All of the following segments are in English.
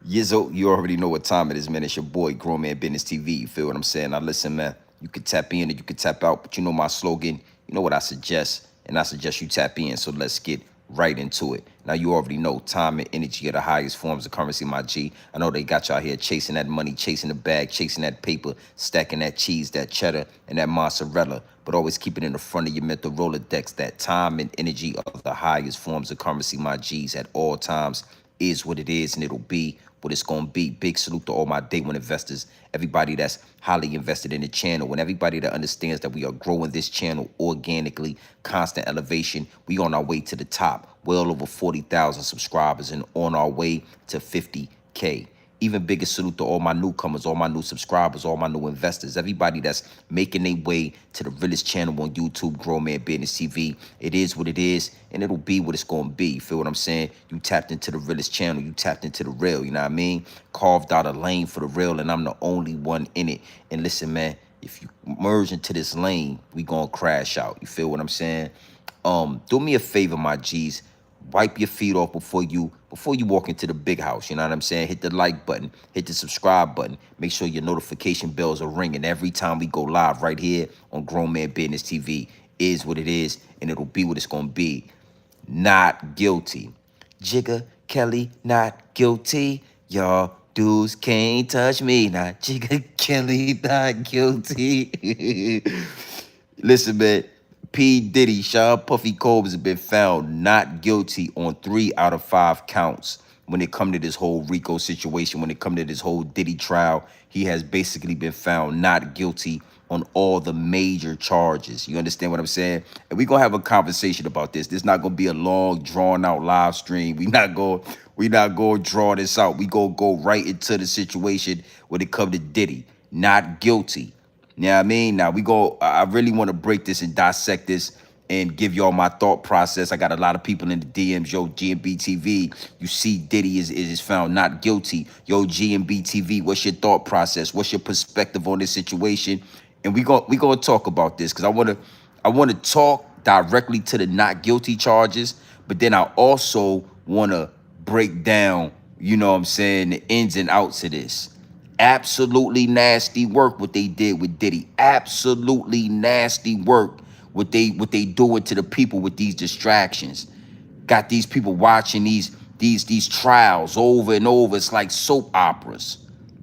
Yizzo, you already know what time it is, man. It's your boy, Grown Man Business TV. You feel what I'm saying? Now, listen, man. You can tap in and you can tap out, but you know my slogan. You know what I suggest, and I suggest you tap in. So let's get right into it. Now, you already know time and energy are the highest forms of currency, my G. I know they got y'all here chasing that money, chasing the bag, chasing that paper, stacking that cheese, that cheddar, and that mozzarella. But always keep it in the front of your mental Rolodex. That time and energy are the highest forms of currency, my G's, at all times. Is what it is, and it'll be what it's gonna be. Big salute to all my day one investors, everybody that's highly invested in the channel, and everybody that understands that we are growing this channel organically, constant elevation. We on our way to the top, well over 40,000 subscribers, and on our way to 50K. Even bigger salute to all my newcomers, all my new subscribers, all my new investors, everybody that's making their way to the realest channel on YouTube, Grown Man Business TV. It is what it is, and it'll be what it's going to be. Feel what I'm saying? You tapped into the realest channel. You tapped into the real, you know what I mean? Carved out a lane for the real, and I'm the only one in it. And listen, man, if you merge into this lane, we going to crash out. You feel what I'm saying? Do me a favor, my G's. Wipe your feet off before you walk into the big house. You know what I'm saying? Hit the like button, hit the subscribe button. Make sure your notification bells are ringing every time we go live right here on Grown Man Business TV. Is what it is, and it'll be what it's gonna be. Not guilty. Jigga Kelly, not guilty. Y'all dudes can't touch me. Not Jigga Kelly, not guilty. Listen, man. P. Diddy, Sean Puffy Combs have been found not guilty on 3 out of 5 counts when it come to this whole RICO situation, when it come to this whole Diddy trial. He has basically been found not guilty on all the major charges. You understand what I'm saying? And we're going to have a conversation about this. This is not going to be a long, drawn-out live stream. We not going to draw this out. We going to go right into the situation when it come to Diddy. Not guilty. You know what I mean? Now I really want to break this and dissect this and give y'all my thought process. I got a lot of people in the DMs. Yo, GMB TV, you see Diddy is found not guilty. Yo, GMB TV, what's your thought process? What's your perspective on this situation? And we gonna talk about this because I wanna talk directly to the not guilty charges, but then I also wanna break down, you know what I'm saying, the ins and outs of this. Absolutely nasty work what they did with Diddy. Absolutely nasty work what they doing to the people with these distractions. Got these people watching these trials over and over. It's like soap operas.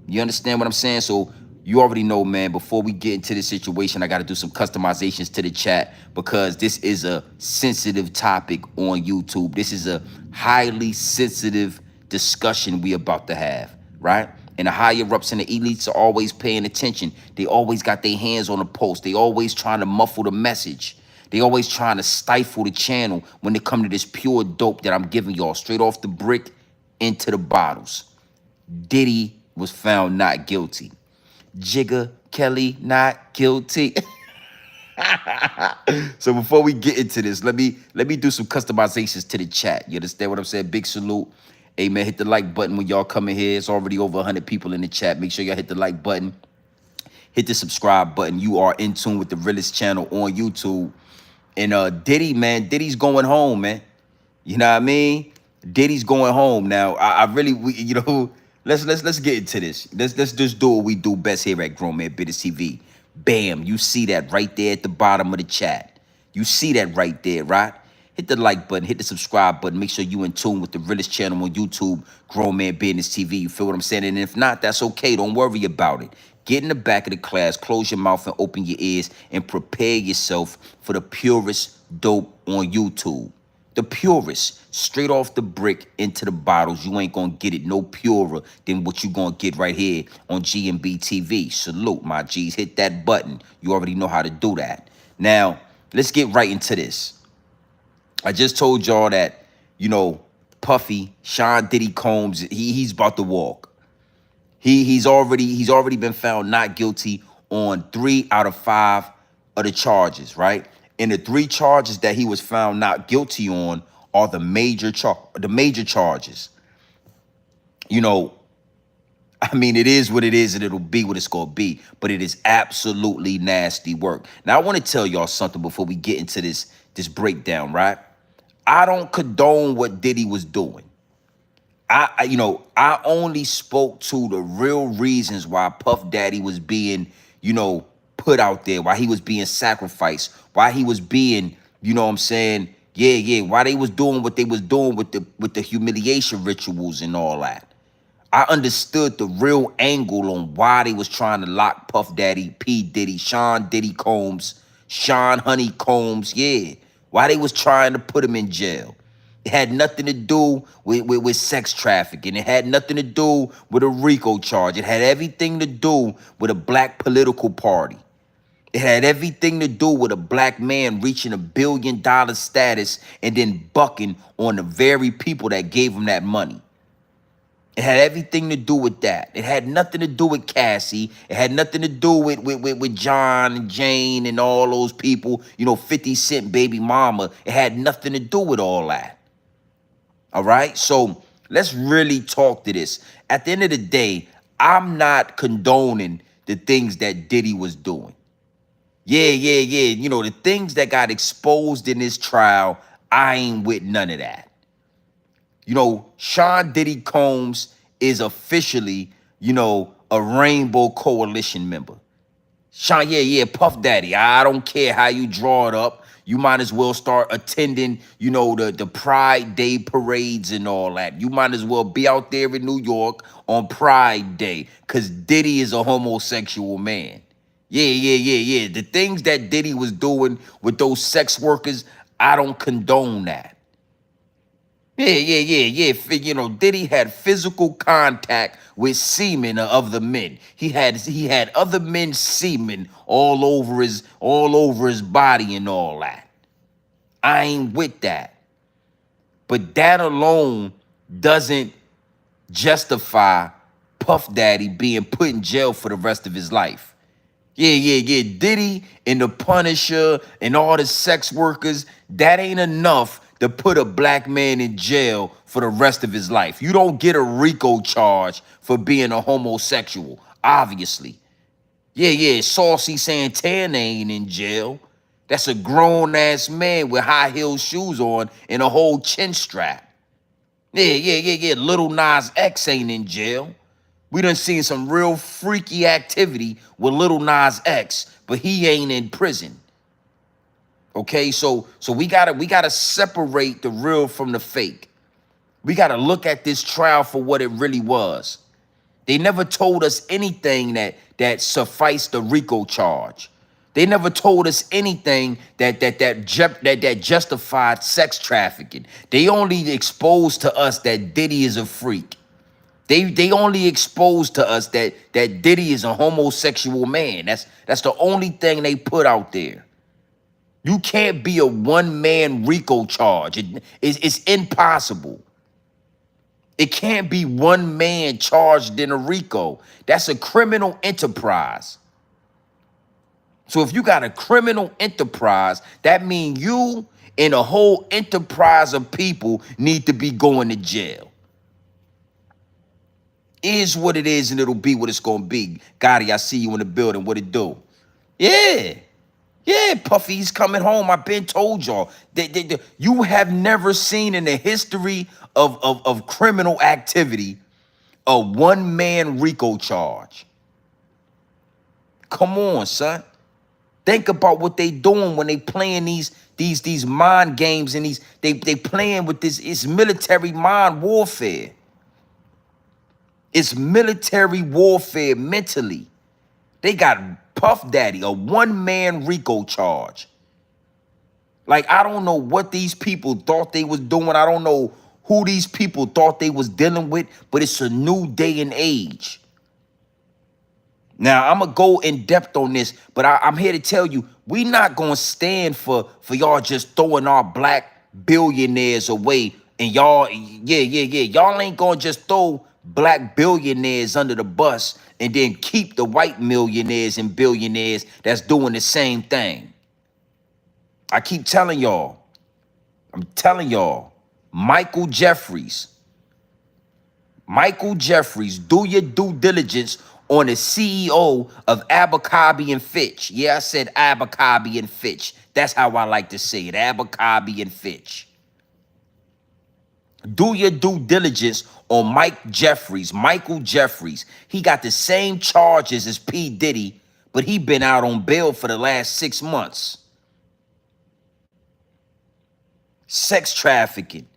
You understand what I'm saying? So you already know, man, before we get into this situation, I got to do some customizations to the chat because this is a sensitive topic on YouTube. This is a highly sensitive discussion we about to have, right? And the higher ups and the elites are always paying attention. They always got their hands on the pulse. They always trying to muffle the message. They always trying to stifle the channel when it come to this pure dope that I'm giving y'all straight off the brick into the bottles. Diddy was found not guilty. Jigga Kelly not guilty. So before we get into this, let me do some customizations to the chat. You understand what I'm saying? Big salute. Hey, man, hit the like button when y'all come in here. It's already over 100 people in the chat. Make sure y'all hit the like button. Hit the subscribe button. You are in tune with the realest channel on YouTube. And Diddy, man, Diddy's going home, man. You know what I mean? Diddy's going home. Now, I really, you know, let's get into this. Let's just do what we do best here at Grown Man Business TV. Bam, you see that right there at the bottom of the chat. You see that right there, right? Hit the like button, hit the subscribe button. Make sure you in tune with the realest channel on YouTube, Grown Man Business TV. You feel what I'm saying? And if not, that's okay. Don't worry about it. Get in the back of the class, close your mouth and open your ears and prepare yourself for the purest dope on YouTube. The purest, straight off the brick into the bottles. You ain't gonna get it no purer than what you gonna get right here on GMB TV. Salute, my G's. Hit that button. You already know how to do that. Now, let's get right into this. I just told y'all that, you know, Puffy, Sean Diddy Combs, he's about to walk. He's already been found not guilty on 3 out of 5 of the charges, right? And the 3 charges that he was found not guilty on are the major charges. You know, I mean, it is what it is and it'll be what it's going to be, but it is absolutely nasty work. Now, I want to tell y'all something before we get into this breakdown, right? I don't condone what Diddy was doing. I only spoke to the real reasons why Puff Daddy was being, put out there, why he was being sacrificed, why he was being, what I'm saying, why they was doing what they was doing with the humiliation rituals and all that. I understood the real angle on why they was trying to lock Puff Daddy, P. Diddy, Sean Diddy Combs, Sean Honey Combs, why they was trying to put him in jail. It had nothing to do with sex trafficking. It had nothing to do with a RICO charge. It had everything to do with a black political party. It had everything to do with a black man reaching $1 billion status and then bucking on the very people that gave him that money. It had everything to do with that. It had nothing to do with Cassie. It had nothing to do with John and Jane and all those people, 50 Cent baby mama. It had nothing to do with all that. All right? So let's really talk to this. At the end of the day, I'm not condoning the things that Diddy was doing. Yeah. The things that got exposed in this trial, I ain't with none of that. Sean Diddy Combs is officially, a Rainbow Coalition member. Sean, Puff Daddy, I don't care how you draw it up. You might as well start attending, the Pride Day parades and all that. You might as well be out there in New York on Pride Day because Diddy is a homosexual man. Yeah. The things that Diddy was doing with those sex workers, I don't condone that. Yeah. Diddy had physical contact with semen of the men. He had other men's semen all over his body and all that. I ain't with that. But that alone doesn't justify Puff Daddy being put in jail for the rest of his life. Yeah. Diddy and the Punisher and all the sex workers, that ain't enough to put a black man in jail for the rest of his life. You don't get a RICO charge for being a homosexual, obviously. Yeah. Saucy Santana ain't in jail. That's a grown-ass man with high-heel shoes on and a whole chin strap. Yeah. Little Nas X ain't in jail. We done seen some real freaky activity with Little Nas X, but he ain't in prison. Okay, so we gotta separate the real from the fake. We gotta look at this trial for what it really was. They never told us anything that sufficed the RICO charge. They never told us anything that justified sex trafficking. They only exposed to us that Diddy is a freak. They only exposed to us that Diddy is a homosexual man. That's the only thing they put out there. You can't be a one-man RICO charge. It's impossible. It can't be one man charged in a RICO. That's a criminal enterprise. So if you got a criminal enterprise, that means you and a whole enterprise of people need to be going to jail. Is what it is, and it'll be what it's gonna be. Gotti, I see you in the building. What it do? Yeah, Puffy's coming home. I've been told y'all. You have never seen in the history of criminal activity a one-man RICO charge. Come on, son. Think about what they doing when they playing these mind games and they playing with this. It's military mind warfare. It's military warfare mentally. They got Puff Daddy, a one-man RICO charge. Like, I don't know what these people thought they was doing. I don't know who these people thought they was dealing with, but it's a new day and age. Now, I'm going to go in depth on this, but I'm here to tell you, we not going to stand for y'all just throwing our black billionaires away. And y'all, y'all ain't going to just throw black billionaires under the bus and then keep the white millionaires and billionaires that's doing the same thing. I keep telling y'all, I'm telling y'all, Michael Jeffries, do your due diligence on the CEO of Abercrombie and Fitch. Yeah, I said Abercrombie and Fitch. That's how I like to say it, Abercrombie and Fitch. Do your due diligence on Michael Jeffries. He got the same charges as P. Diddy, but he been out on bail for the last 6 months. Sex trafficking.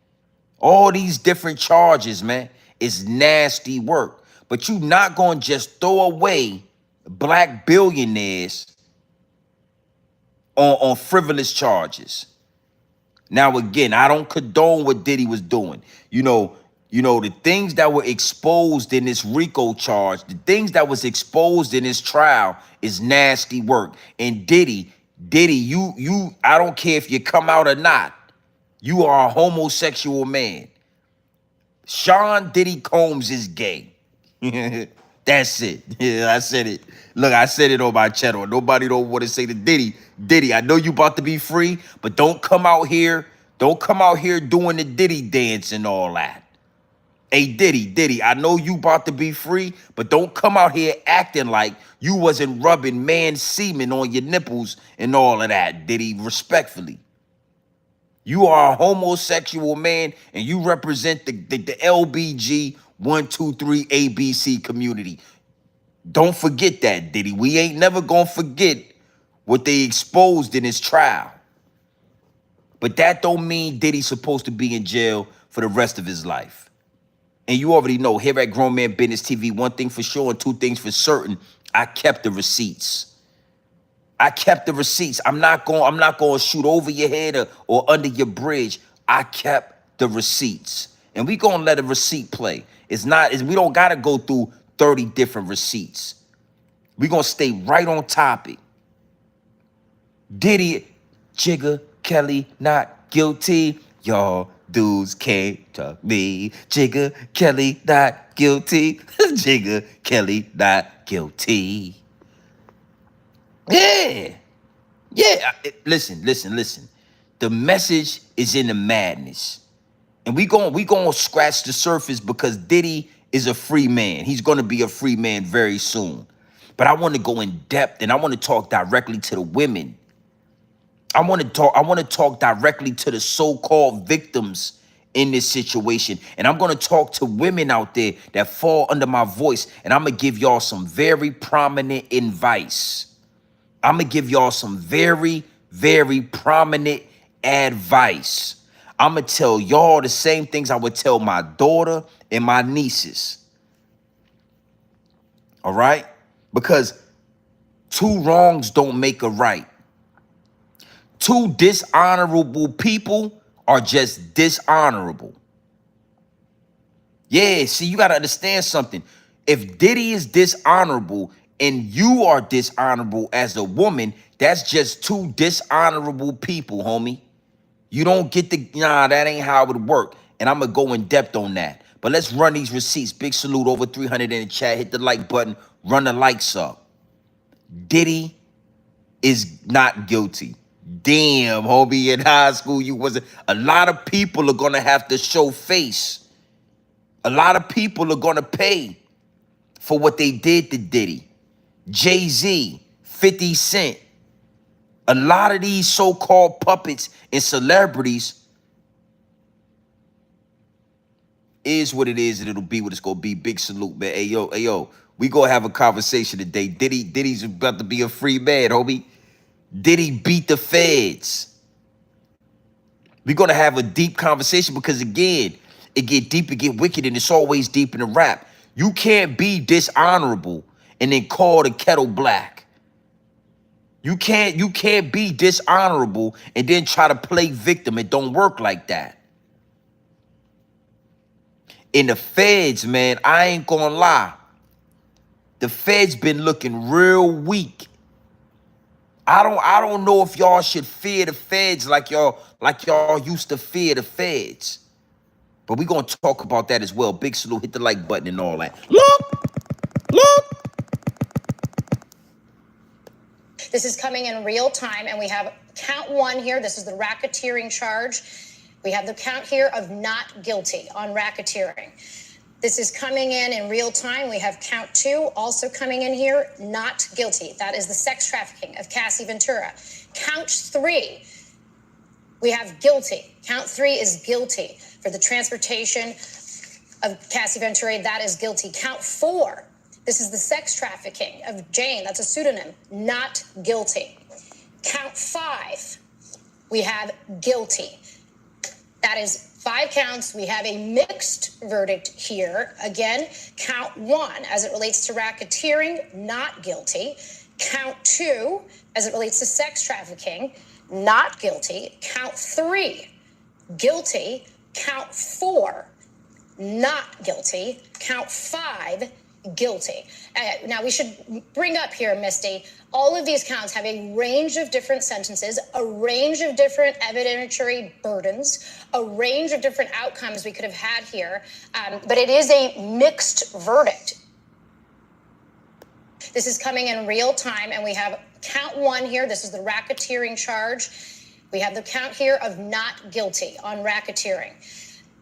All these different charges, man, is nasty work. But you not going to just throw away black billionaires on frivolous charges. Now, again, I don't condone what Diddy was doing. You know, the things that were exposed in this RICO charge, the things that was exposed in this trial is nasty work. And Diddy, I don't care if you come out or not, you are a homosexual man. Sean Diddy Combs is gay. That's it. Yeah, I said it. Look, I said it on my channel. Nobody don't want to say to Diddy, I know you about to be free, but don't come out here doing the Diddy dance and all that. Hey, Diddy, I know you about to be free, but don't come out here acting like you wasn't rubbing man semen on your nipples and all of that, Diddy, respectfully. You are a homosexual man, and you represent the LBG 123 ABC community. Don't forget that, Diddy. We ain't never gonna forget what they exposed in his trial. But that don't mean Diddy's supposed to be in jail for the rest of his life. And you already know, here at Grown Man Business TV, one thing for sure and two things for certain, I kept the receipts. I kept the receipts. I'm not going to shoot over your head or under your bridge. I kept the receipts. And we going to let a receipt play. We don't got to go through 30 different receipts. We going to stay right on topic. Diddy, Jigga, Kelly, not guilty. Y'all dudes can't talk me. Jigga, Kelly, not guilty. Jigga, Kelly, not guilty. Yeah. Listen. The message is in the madness. And we going to scratch the surface because Diddy is a free man. He's going to be a free man very soon. But I want to go in depth and I want to talk directly to the women. I want to talk directly to the so-called victims in this situation. And I'm going to talk to women out there that fall under my voice. And I'm going to give y'all some very prominent advice. I'm going to give y'all some very, very prominent advice. I'm going to tell y'all the same things I would tell my daughter and my nieces. All right? Because two wrongs don't make a right. Two dishonorable people are just dishonorable. Yeah, see, you got to understand something. If Diddy is dishonorable and you are dishonorable as a woman, that's just two dishonorable people, homie. You don't get that ain't how it would work. And I'm going to go in depth on that. But let's run these receipts. Big salute, over 300 in the chat. Hit the like button. Run the likes up. Diddy is not guilty. Damn, homie, in high school you wasn't. A lot of people are going to have to show face. A lot of people are going to pay for what they did to Diddy. Jay-Z, 50 Cent. A lot of these so-called puppets and celebrities is what it is, and it'll be what it's going to be. Big salute, man. Hey, yo, we going to have a conversation today. Diddy's about to be a free man, homie. Diddy beat the feds. We're going to have a deep conversation because, again, it get deep, it get wicked, and it's always deep in the rap. You can't be dishonorable and then call the kettle black. You can't be dishonorable and then try to play victim. It don't work like that. In the feds, man, I ain't gonna lie. The feds been looking real weak. I don't know if y'all should fear the feds like y'all used to fear the feds. But we gonna talk about that as well. Big salute, hit the like button and all that. Look. This is coming in real time, and we have count one here. This is the racketeering charge. We have the count here of not guilty on racketeering. This is coming in real time. We have count two also coming in here, not guilty. That is the sex trafficking of Cassie Ventura. Count three, We have guilty. Count 3 is guilty for the transportation of Cassie Ventura. That is guilty. Count 4. This is the sex trafficking of Jane. That's a pseudonym. Not guilty. Count 5. We have guilty. That is 5 counts. We have a mixed verdict here. Again, count 1 as it relates to racketeering, not guilty. Count 2 as it relates to sex trafficking, not guilty. Count 3, guilty. Count 4, not guilty. Count 5, guilty. Now we should bring up here, Misty, all of these counts have a range of different sentences, a range of different evidentiary burdens, a range of different outcomes we could have had here, but it is a mixed verdict. This is coming in real time, and we have count 1 here. This is the racketeering charge. We have the count here of not guilty on racketeering.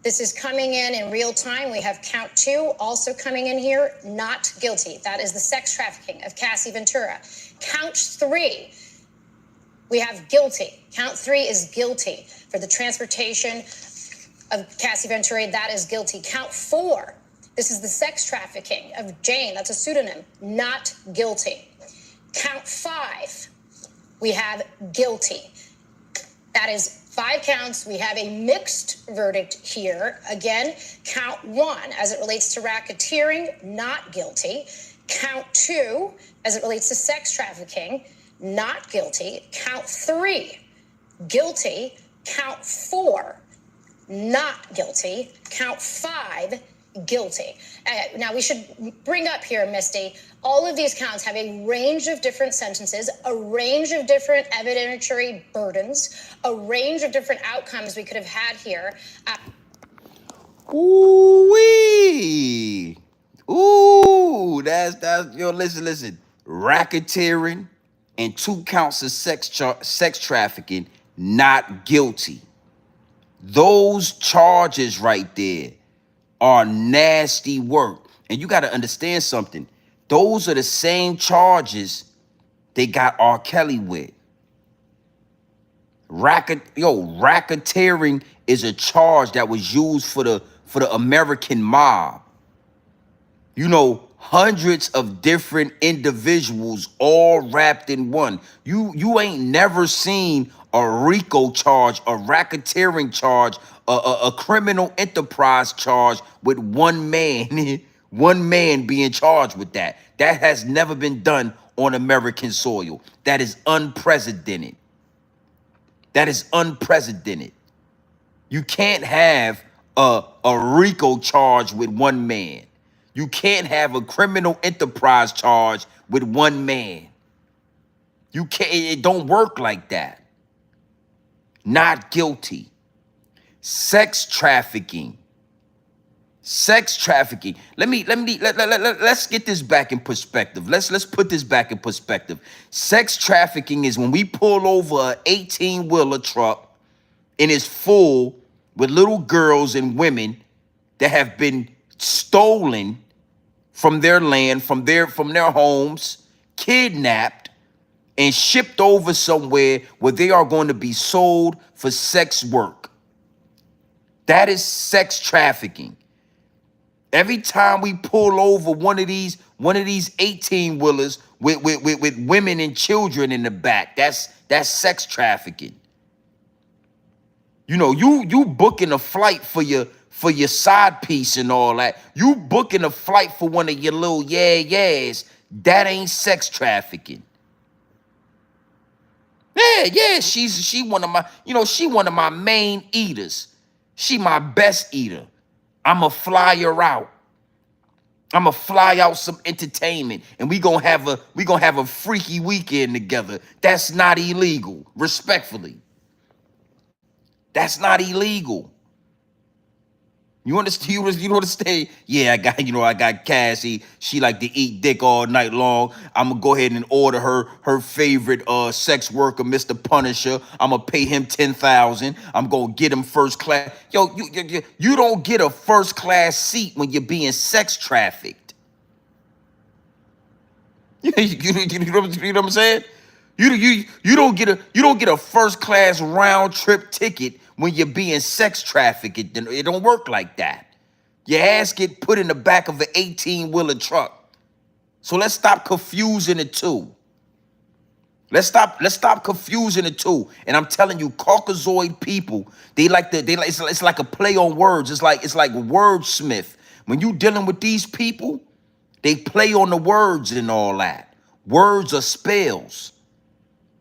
This is coming in real time. We have count 2 also coming in here, not guilty. That is the sex trafficking of Cassie Ventura. Count 3, we have guilty. Count 3 is guilty for the transportation of Cassie Ventura. That is guilty. Count 4, this is the sex trafficking of Jane. That's a pseudonym. Not guilty. Count 5, we have guilty. That is 5 counts. We have a mixed verdict here. Again, count 1 as it relates to racketeering, not guilty. Count 2 as it relates to sex trafficking, not guilty. Count 3, guilty. Count 4, not guilty. Count 5, guilty. Now we should bring up here, Misty, all of these counts have a range of different sentences, a range of different evidentiary burdens, a range of different outcomes we could have had here. Ooh-wee. Ooh, that's yo, listen. Racketeering and 2 counts of sex trafficking, not guilty. Those charges right there are nasty work. And you got to understand something. Those are the same charges they got R. Kelly with. Racketeering is a charge that was used for the American mob. You know, hundreds of different individuals all wrapped in one. You ain't never seen a RICO charge, a racketeering charge, a criminal enterprise charge with one man, one man being charged with that. That has never been done on American soil. That is unprecedented. That is unprecedented. You can't have a RICO charge with one man. You can't have a criminal enterprise charge with one man. You can't, it don't work like that. Not guilty. Sex trafficking. Sex trafficking. Let's get this back in perspective. Let's put this back in perspective. Sex trafficking is when we pull over an 18-wheeler truck and it's full with little girls and women that have been stolen from their land, from their homes, kidnapped, and shipped over somewhere where they are going to be sold for sex work. That is sex trafficking. Every time we pull over one of these 18-wheelers with women and children in the back, that's sex trafficking. You know, you booking a flight for your side piece and all that. You booking a flight for one of your little yeah-yeahs. That ain't sex trafficking. Yeah, she one of my, she one of my main eaters. She my best eater. I'ma fly her out. I'ma fly out some entertainment and we gonna have a freaky weekend together. That's not illegal, respectfully. That's not illegal. You understand? You understand? Yeah, I got Cassie. She like to eat dick all night long. I'm gonna go ahead and order her favorite sex worker, Mr. Punisher. I'm gonna pay him $10,000. I'm gonna get him first class. Yo, you don't get a first class seat when you're being sex trafficked. You know what I'm saying? You don't get a first class round trip ticket when you're being sex trafficked. It don't work like that. Your ass get put in the back of an 18-wheeler truck. So let's stop confusing the two. Let's stop confusing the two. And I'm telling you, Caucasoid people, it's like a play on words. It's like wordsmith. When you dealing with these people, they play on the words and all that. Words are spells.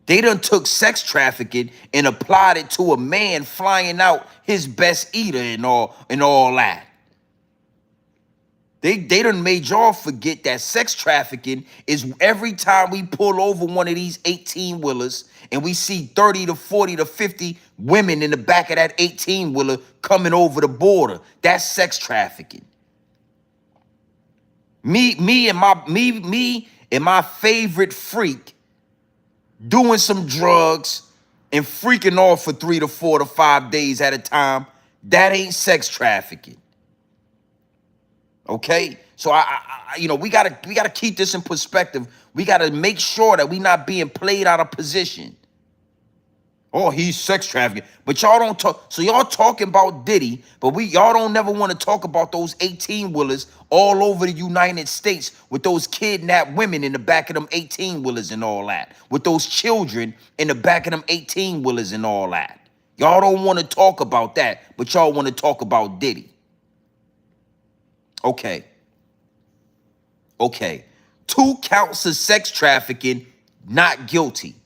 They done took sex trafficking and applied it to a man flying out his best eater and all that. They done made y'all forget that sex trafficking is every time we pull over one of these 18-wheelers and we see 30 to 40 to 50 women in the back of that 18-wheeler coming over the border. That's sex trafficking. Me and my favorite freak doing some drugs and freaking off for 3 to 4 to 5 days at a time, that ain't sex trafficking. Okay? So we gotta keep this in perspective. We gotta make sure that we not being played out of position. Oh, he's sex trafficking. But y'all don't talk. So y'all talking about Diddy, but y'all don't never want to talk about those 18-wheelers all over the United States with those kidnapped women in the back of them 18-wheelers and all that. With those children in the back of them 18-wheelers and all that. Y'all don't want to talk about that, but y'all want to talk about Diddy. Okay. 2 counts of sex trafficking, not guilty.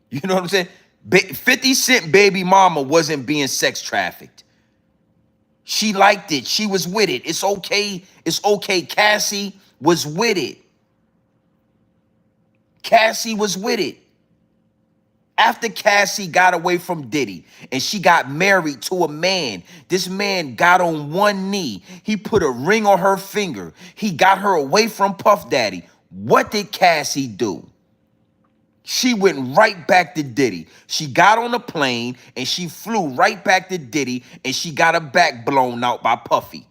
You know what I'm saying? 50 Cent baby mama wasn't being sex trafficked. She liked it. She was with it. It's okay. It's okay. Cassie was with it. Cassie was with it. After Cassie got away from Diddy and she got married to a man, this man got on one knee. He put a ring on her finger. He got her away from Puff Daddy. What did Cassie do? She went right back to Diddy. She got on a plane and she flew right back to Diddy and she got her back blown out by Puffy.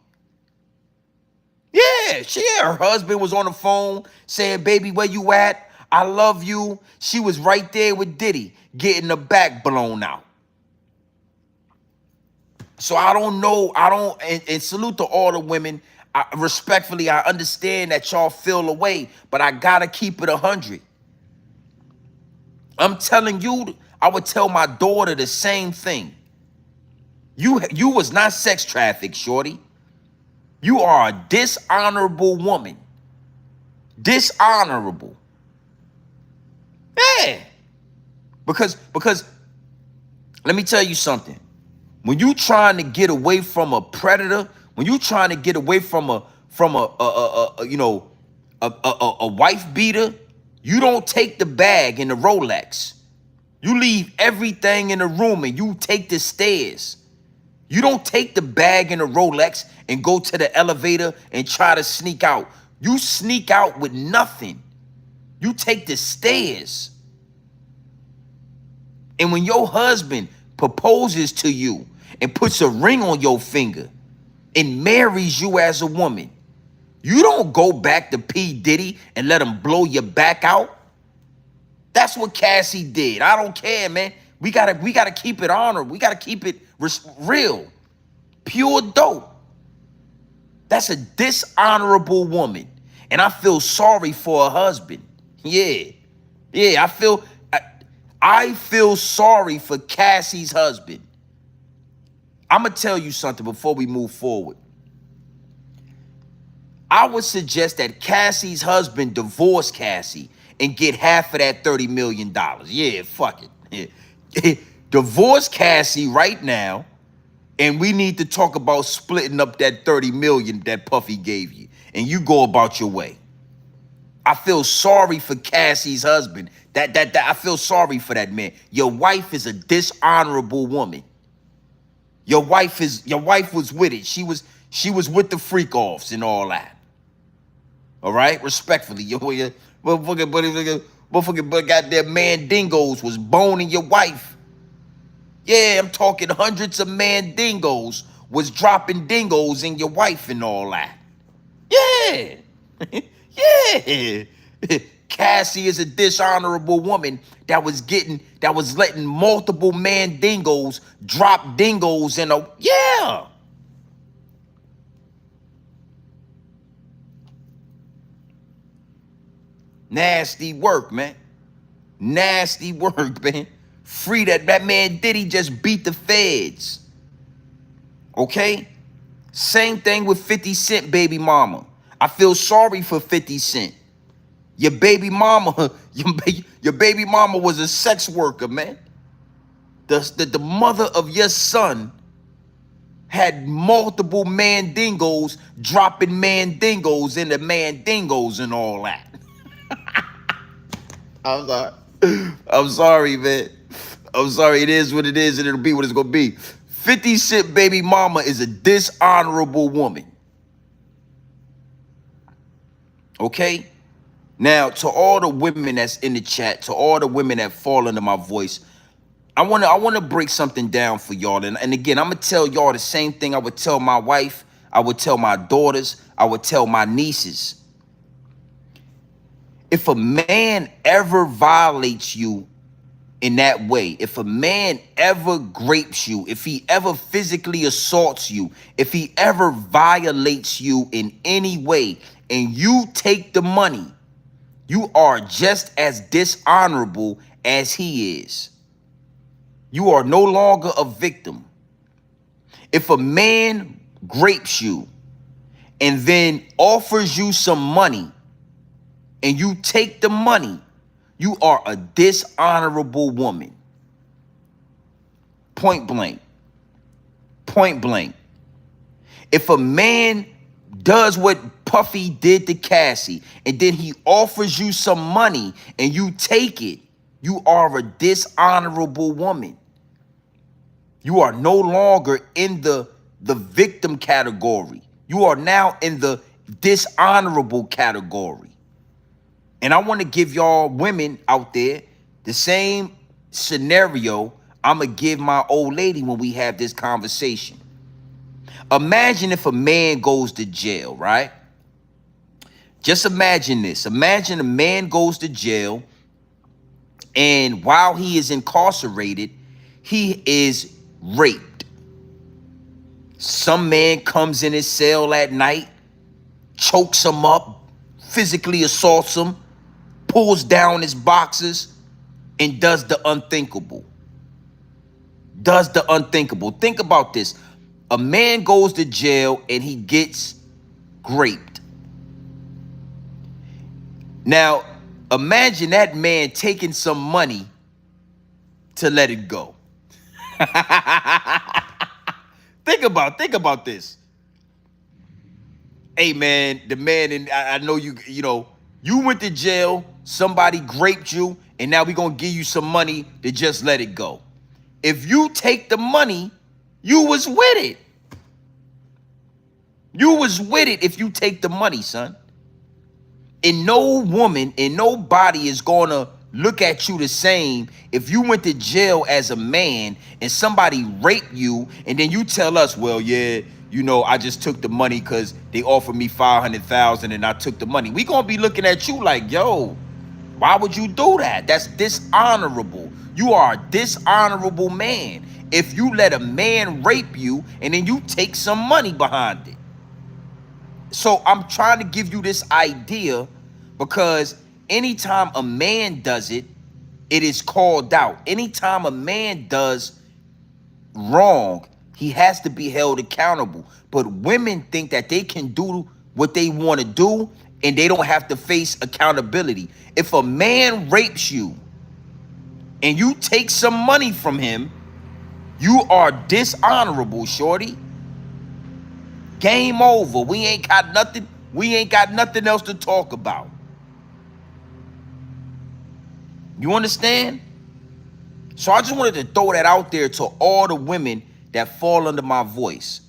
Yeah, her husband was on the phone saying, baby, where you at? I love you. She was right there with Diddy getting her back blown out. So I don't know. And salute to all the women. Respectfully, I understand that y'all feel away, but I gotta keep it 100. I'm telling you, I would tell my daughter the same thing. You was not sex trafficked, shorty. You are a dishonorable woman. Dishonorable. Yeah. Because let me tell you something. When you trying to get away from a predator, when you trying to get away from a wife beater, you don't take the bag and the Rolex. You leave everything in the room and you take the stairs. You don't take the bag and the Rolex and go to the elevator and try to sneak out. You sneak out with nothing. You take the stairs. And when your husband proposes to you and puts a ring on your finger and marries you as a woman, you don't go back to P. Diddy and let him blow your back out. That's what Cassie did. I don't care, man. We gotta keep it honored. We gotta keep it real. Pure dope. That's a dishonorable woman. And I feel sorry for her husband. Yeah. I feel sorry for Cassie's husband. I'm going to tell you something before we move forward. I would suggest that Cassie's husband divorce Cassie and get half of that $30 million. Yeah, fuck it. Yeah. Divorce Cassie right now, and we need to talk about splitting up that $30 million that Puffy gave you, and you go about your way. I feel sorry for Cassie's husband. That I feel sorry for that man. Your wife is a dishonorable woman. Your wife was with it. She was with the freak offs and all that. All right, respectfully, motherfucker, goddamn mandingos was boning your wife. Yeah, I'm talking hundreds of mandingos was dropping dingos in your wife and all that. Yeah. Yeah. Cassie is a dishonorable woman that was letting multiple mandingos drop dingos in a, yeah. Nasty work, man. Nasty work, man. Free that man Diddy just beat the feds. Okay? Same thing with 50 Cent baby mama. I feel sorry for 50 Cent. Your baby mama, your baby mama was a sex worker, man. The mother of your son had multiple mandingos dropping mandingos into mandingos and all that. I'm sorry. I'm sorry, man. I'm sorry. It is what it is, and it'll be what it's gonna be. 50 Cent baby mama is a dishonorable woman. Okay? Now, to all the women that's in the chat, to all the women that fall under my voice, I wanna break something down for y'all. And again, I'm gonna tell y'all the same thing I would tell my wife, I would tell my daughters, I would tell my nieces. If a man ever violates you in that way, if a man ever grapes you, if he ever physically assaults you, if he ever violates you in any way, and you take the money, you are just as dishonorable as he is. You are no longer a victim. If a man grapes you and then offers you some money and you take the money, you are a dishonorable woman. Point blank. Point blank. If a man does what Puffy did to Cassie and then he offers you some money and you take it, you are a dishonorable woman. You are no longer in the victim category. You are now in the dishonorable category. And I want to give y'all women out there the same scenario I'm going to give my old lady when we have this conversation. Imagine if a man goes to jail, right? Just imagine this. Imagine a man goes to jail, and while he is incarcerated, he is raped. Some man comes in his cell at night, chokes him up, physically assaults him, pulls down his boxers, and does the unthinkable. Does the unthinkable. Think about this. A man goes to jail and he gets raped. Now, imagine that man taking some money to let it go. Think about this. Hey man, the man, and I know you went to jail, somebody raped you, and now we gonna give you some money to just let it go. If you take the money, you was with it. You was with it if you take the money, son. And no woman and nobody is gonna look at you the same if you went to jail as a man and somebody raped you and then you tell us, well, yeah, I just took the money because they offered me $500,000 and I took the money. We gonna be looking at you like, yo, why would you do that? That's dishonorable. You are a dishonorable man if you let a man rape you and then you take some money behind it. So I'm trying to give you this idea because anytime a man does it, it is called out. Anytime a man does wrong, he has to be held accountable. But women think that they can do what they want to do and they don't have to face accountability. If a man rapes you and you take some money from him, you are dishonorable, shorty. Game over. We ain't got nothing. We ain't got nothing else to talk about. You understand? So I just wanted to throw that out there to all the women that fall under my voice.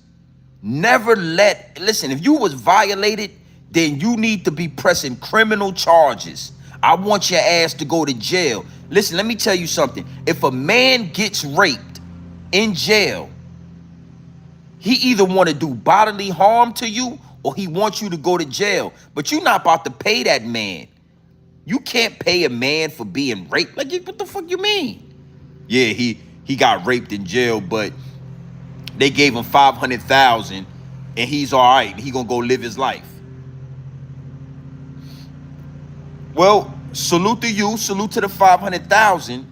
Never listen, if you was violated, then you need to be pressing criminal charges. I want your ass to go to jail. Listen, let me tell you something. If a man gets raped in jail, he either want to do bodily harm to you or he wants you to go to jail. But you're not about to pay that man You can't pay a man for being raped. Like, what the fuck you mean? Yeah, he got raped in jail, but they gave him 500,000 and he's all right. He gonna go live his life. Well, salute to you, salute to the 500,000,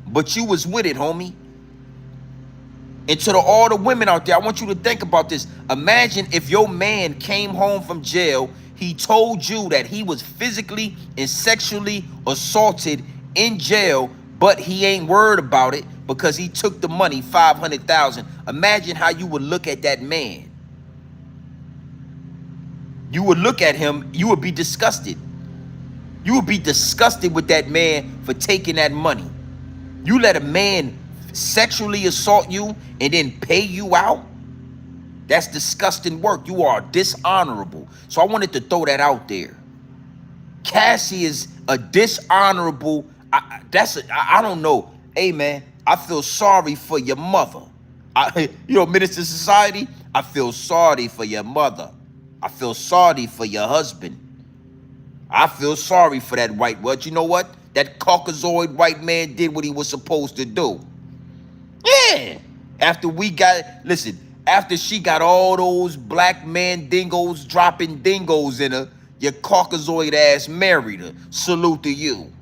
but you was with it, homie. And to all the women out there, I want you to think about this. Imagine if your man came home from jail, he told you that he was physically and sexually assaulted in jail, but he ain't worried about it because he took the money, 500,000. Imagine how you would look at that man. You would look at him, you would be disgusted. You would be disgusted with that man for taking that money. You let a man sexually assault you and then pay you out? That's disgusting work. You are dishonorable. So I wanted to throw that out there. Cassie is a dishonorable. I don't know. Hey man, I feel sorry for your mother. Minister Society, I feel sorry for your mother. I feel sorry for your husband. I feel sorry for that white. Well, you know what? That Caucasoid white man did what he was supposed to do. Yeah. After she got all those black man dingoes dropping dingoes in her, your Caucasoid ass married her. Salute to you.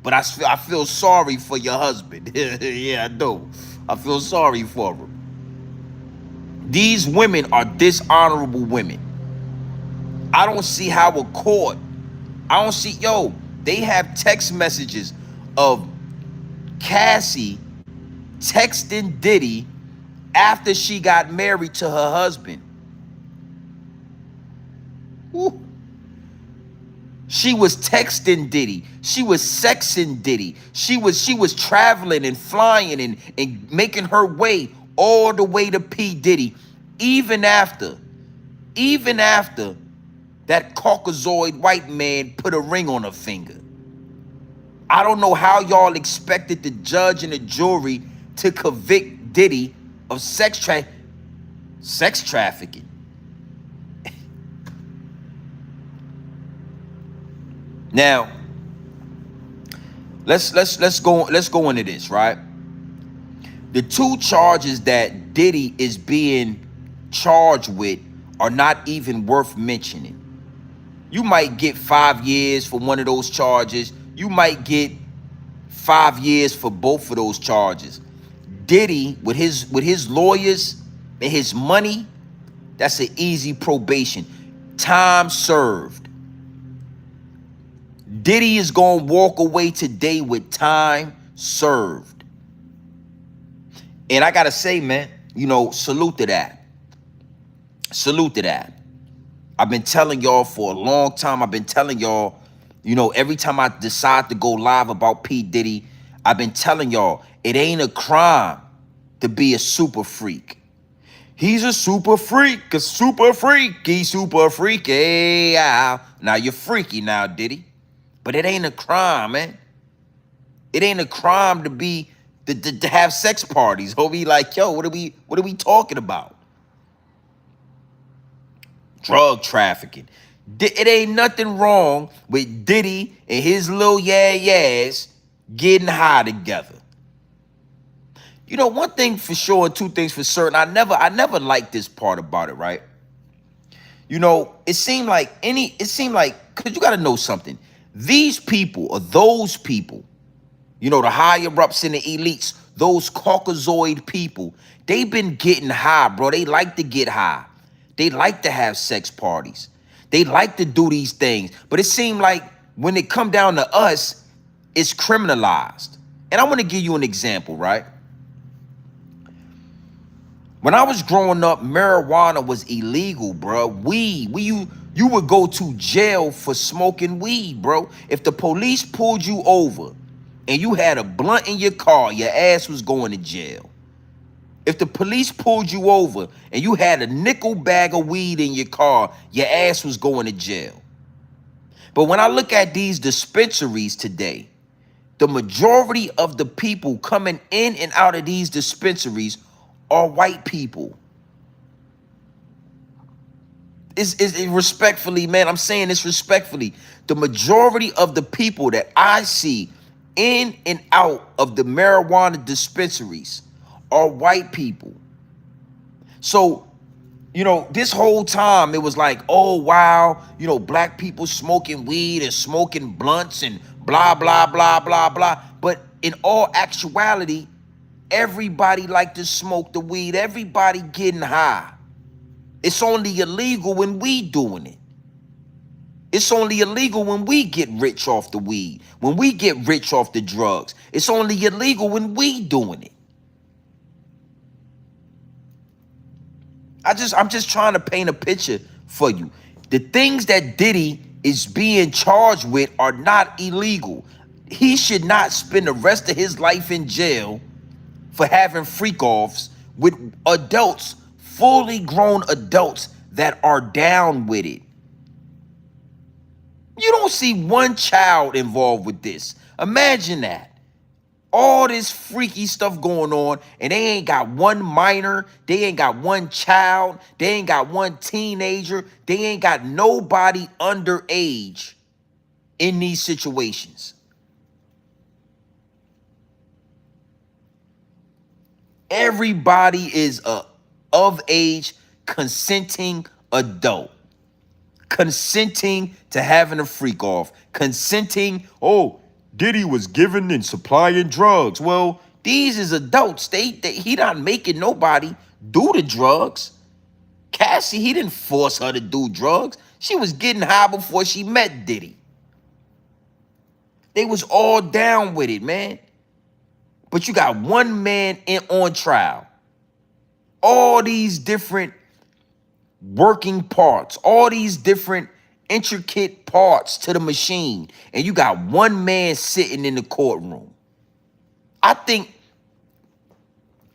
But I feel sorry for your husband. Yeah, I do. I feel sorry for him. These women are dishonorable women. I don't see how a court, they have text messages of Cassie texting Diddy after she got married to her husband. Woo. She was texting Diddy. She was sexing Diddy. She was traveling and flying and making her way all the way to P. Diddy, even after that Caucasoid white man put a ring on her finger. I don't know how y'all expected the judge and the jury to convict Diddy of sex trafficking. Now, let's go into this, right? The two charges that Diddy is being charged with are not even worth mentioning. You might get 5 years for one of those charges. You might get 5 years for both of those charges. Diddy, with his lawyers and his money, that's an easy probation. Time served. Diddy is going to walk away today with time served. And I got to say, man, salute to that. Salute to that. I've been telling y'all for a long time. I've been telling y'all, every time I decide to go live about P. Diddy, I've been telling y'all, it ain't a crime to be a super freak. He's a super freak, he's super freaky. Now you're freaky now, Diddy. But it ain't a crime, man. It ain't a crime to have sex parties. He'll be like, yo, what are we talking about? Drug trafficking. It ain't nothing wrong with Diddy and his little yeah-yeahs getting high together. One thing for sure and two things for certain, I never liked this part about it, right? It seemed like, because you got to know something. These people, or those people, the higher ups and the elites, those Caucasoid people, they've been getting high, bro. They like to get high. They like to have sex parties. They like to do these things. But it seemed like when it come down to us, it's criminalized. And I want to give you an example, right? When I was growing up, marijuana was illegal, bro. You would go to jail for smoking weed, bro. If the police pulled you over and you had a blunt in your car, your ass was going to jail. If the police pulled you over and you had a nickel bag of weed in your car, your ass was going to jail. But when I look at these dispensaries today, the majority of the people coming in and out of these dispensaries are white people. Is respectfully, man, I'm saying this respectfully. The majority of the people that I see in and out of the marijuana dispensaries are white people. So, this whole time it was like, oh, wow, black people smoking weed and smoking blunts and blah, blah, blah, blah, blah. But in all actuality, everybody like to smoke the weed. Everybody getting high. It's only illegal when we doing it. It's only illegal when we get rich off the weed, when we get rich off the drugs. It's only illegal when we doing it. I'm just trying to paint a picture for you. The things that Diddy is being charged with are not illegal. He should not spend the rest of his life in jail for having freak-offs with adults, fully grown adults that are down with it. You don't see one child involved with this. Imagine that. All this freaky stuff going on, and they ain't got one minor, they ain't got one child, they ain't got one teenager, they ain't got nobody underage in these situations. Everybody is a of age, consenting adult. Consenting to having a freak off. Consenting, oh, Diddy was giving and supplying drugs. Well, these is adults. He not making nobody do the drugs. Cassie, he didn't force her to do drugs. She was getting high before she met Diddy. They was all down with it, man. But you got one man on trial. All these different working parts, all these different intricate parts to the machine, and you got one man sitting in the courtroom. I think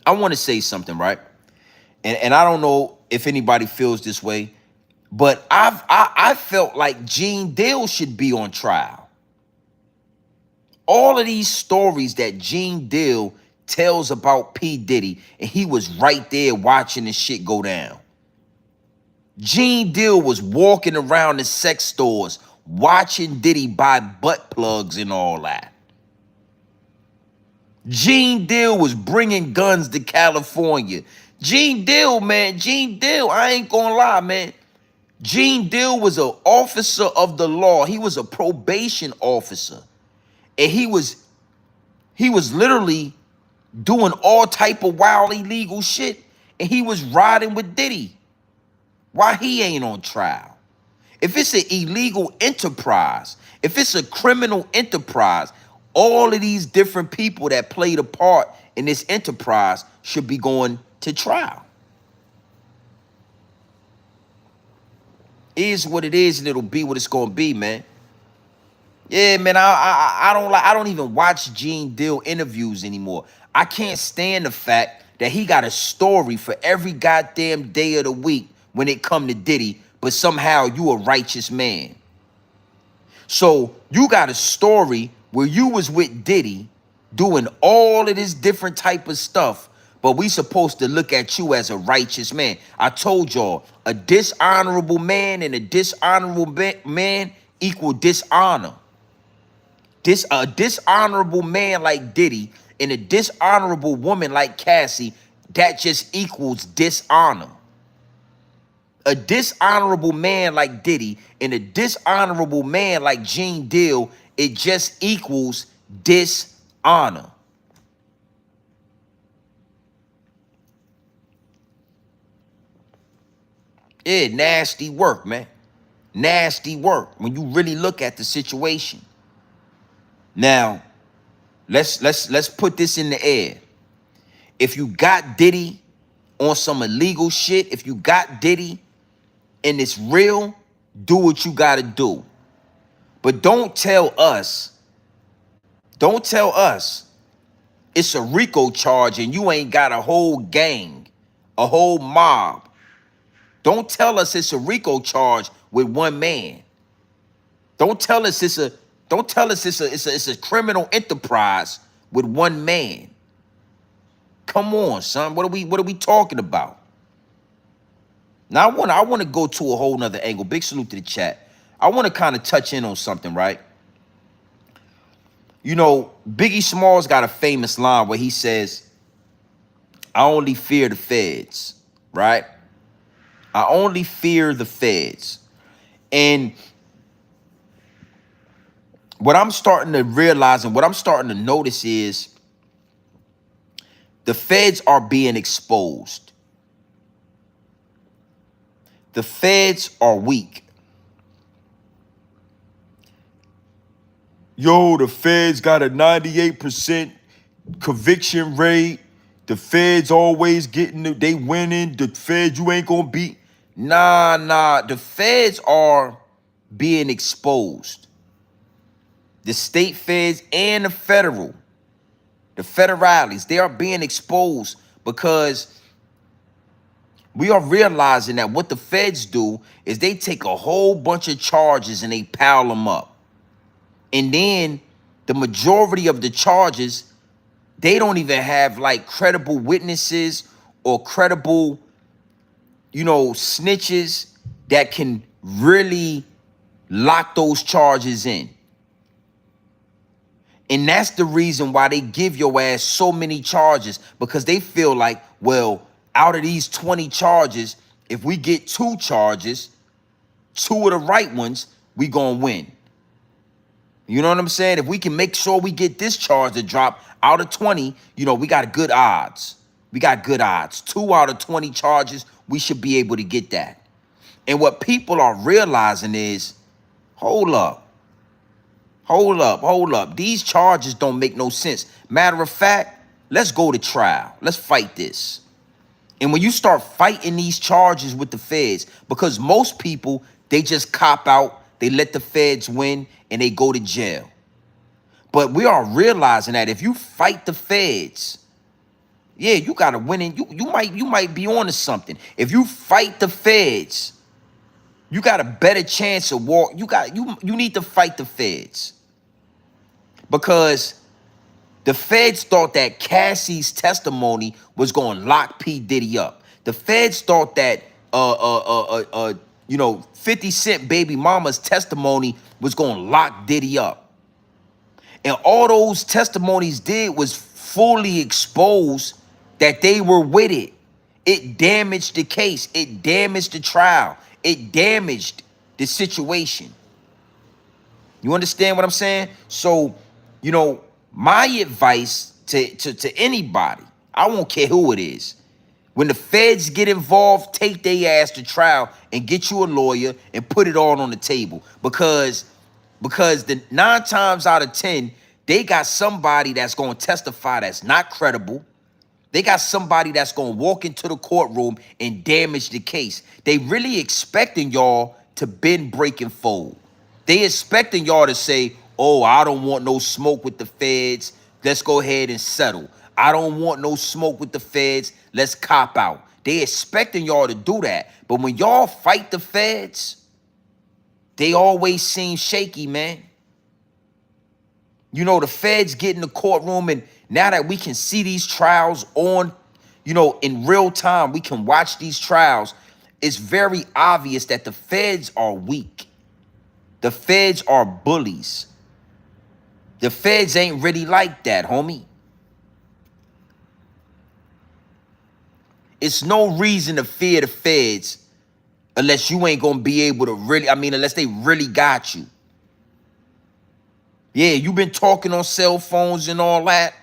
I want to say something, right? And I don't know if anybody feels this way, but I felt like Gene Deal should be on trial. All of these stories that Gene Deal tells about P. Diddy, and he was right there watching the shit go down. Gene Deal was walking around the sex stores watching Diddy buy butt plugs and all that. Gene Deal was bringing guns to California. Gene Deal, man, Gene Deal, I ain't gonna lie, man. Gene Deal was an officer of the law. He was a probation officer. And he was literally doing all type of wild illegal shit. And he was riding with Diddy. Why he ain't on trial? If it's an illegal enterprise, if it's a criminal enterprise, all of these different people that played a part in this enterprise should be going to trial. It is what it is, and it'll be what it's gonna be, man. Yeah, man, I don't even watch Gene Deal interviews anymore. I can't stand the fact that he got a story for every goddamn day of the week when it come to Diddy, but somehow you a righteous man. So you got a story where you was with Diddy doing all of this different type of stuff, but we supposed to look at you as a righteous man. I told y'all, a dishonorable man and a dishonorable man equal dishonor. A dishonorable man like Diddy and a dishonorable woman like Cassie, that just equals dishonor. A dishonorable man like Diddy and a dishonorable man like Gene Deal, it just equals dishonor. Yeah, nasty work, man. Nasty work when you really look at the situation. Now, let's put this in the air. If you got Diddy on some illegal shit, if you got Diddy and it's real, do what you gotta do. But don't tell us it's a RICO charge and you ain't got a whole gang, a whole mob. Don't tell us it's a RICO charge with one man. Don't tell us it's a criminal enterprise with one man. Come on, son. What are we talking about? Now I wanna go to a whole nother angle. Big salute to the chat. I want to kind of touch in on something, right? You know, Biggie Smalls got a famous line where he says, I only fear the feds, right? I only fear the feds. And what I'm starting to realize and what I'm starting to notice is the feds are being exposed. The feds are weak. Yo, the feds got a 98% conviction rate. The feds always they winning. The feds, you ain't gonna beat. Nah. The feds are being exposed. The state feds and the federales, they are being exposed because we are realizing that what the feds do is they take a whole bunch of charges and they pile them up. And then the majority of the charges, they don't even have like credible witnesses or credible, snitches that can really lock those charges in. And that's the reason why they give your ass so many charges, because they feel like, well, out of these 20 charges, if we get 2 charges, 2 of the right ones, we gonna win. You know what I'm saying? If we can make sure we get this charge to drop out of 20, we got good odds. We got good odds. 2 out of 20 charges, we should be able to get that. And what people are realizing is, hold up. These charges don't make no sense. Matter of fact, let's go to trial. Let's fight this. And when you start fighting these charges with the feds, because most people, they just cop out, they let the feds win, and they go to jail. But we are realizing that if you fight the feds, yeah, you gotta win, and you might be onto something. If you fight the feds, you got a better chance of war. You need to fight the feds. Because the feds thought that Cassie's testimony was going to lock P. Diddy up. The feds thought that 50 Cent baby mama's testimony was going to lock Diddy up. And all those testimonies did was fully expose that they were with it. It damaged the case. It damaged the trial. It damaged the situation. You understand what I'm saying? So, my advice to anybody, I won't care who it is, when the feds get involved, take their ass to trial and get you a lawyer and put it all on the table. Because the 9 times out of 10, they got somebody that's going to testify that's not credible. They got somebody that's going to walk into the courtroom and damage the case. They really expecting y'all to bend, break, and fold. They expecting y'all to say, oh, I don't want no smoke with the feds. Let's go ahead and settle. I don't want no smoke with the feds. Let's cop out. They expecting y'all to do that. But when y'all fight the feds, they always seem shaky, man. The feds get in the courtroom, and now that we can see these trials on, in real time, we can watch these trials. It's very obvious that the feds are weak. The feds are bullies. The feds ain't really like that, homie. It's no reason to fear the feds unless you ain't gonna be able to unless they really got you. Yeah, you been talking on cell phones and all that.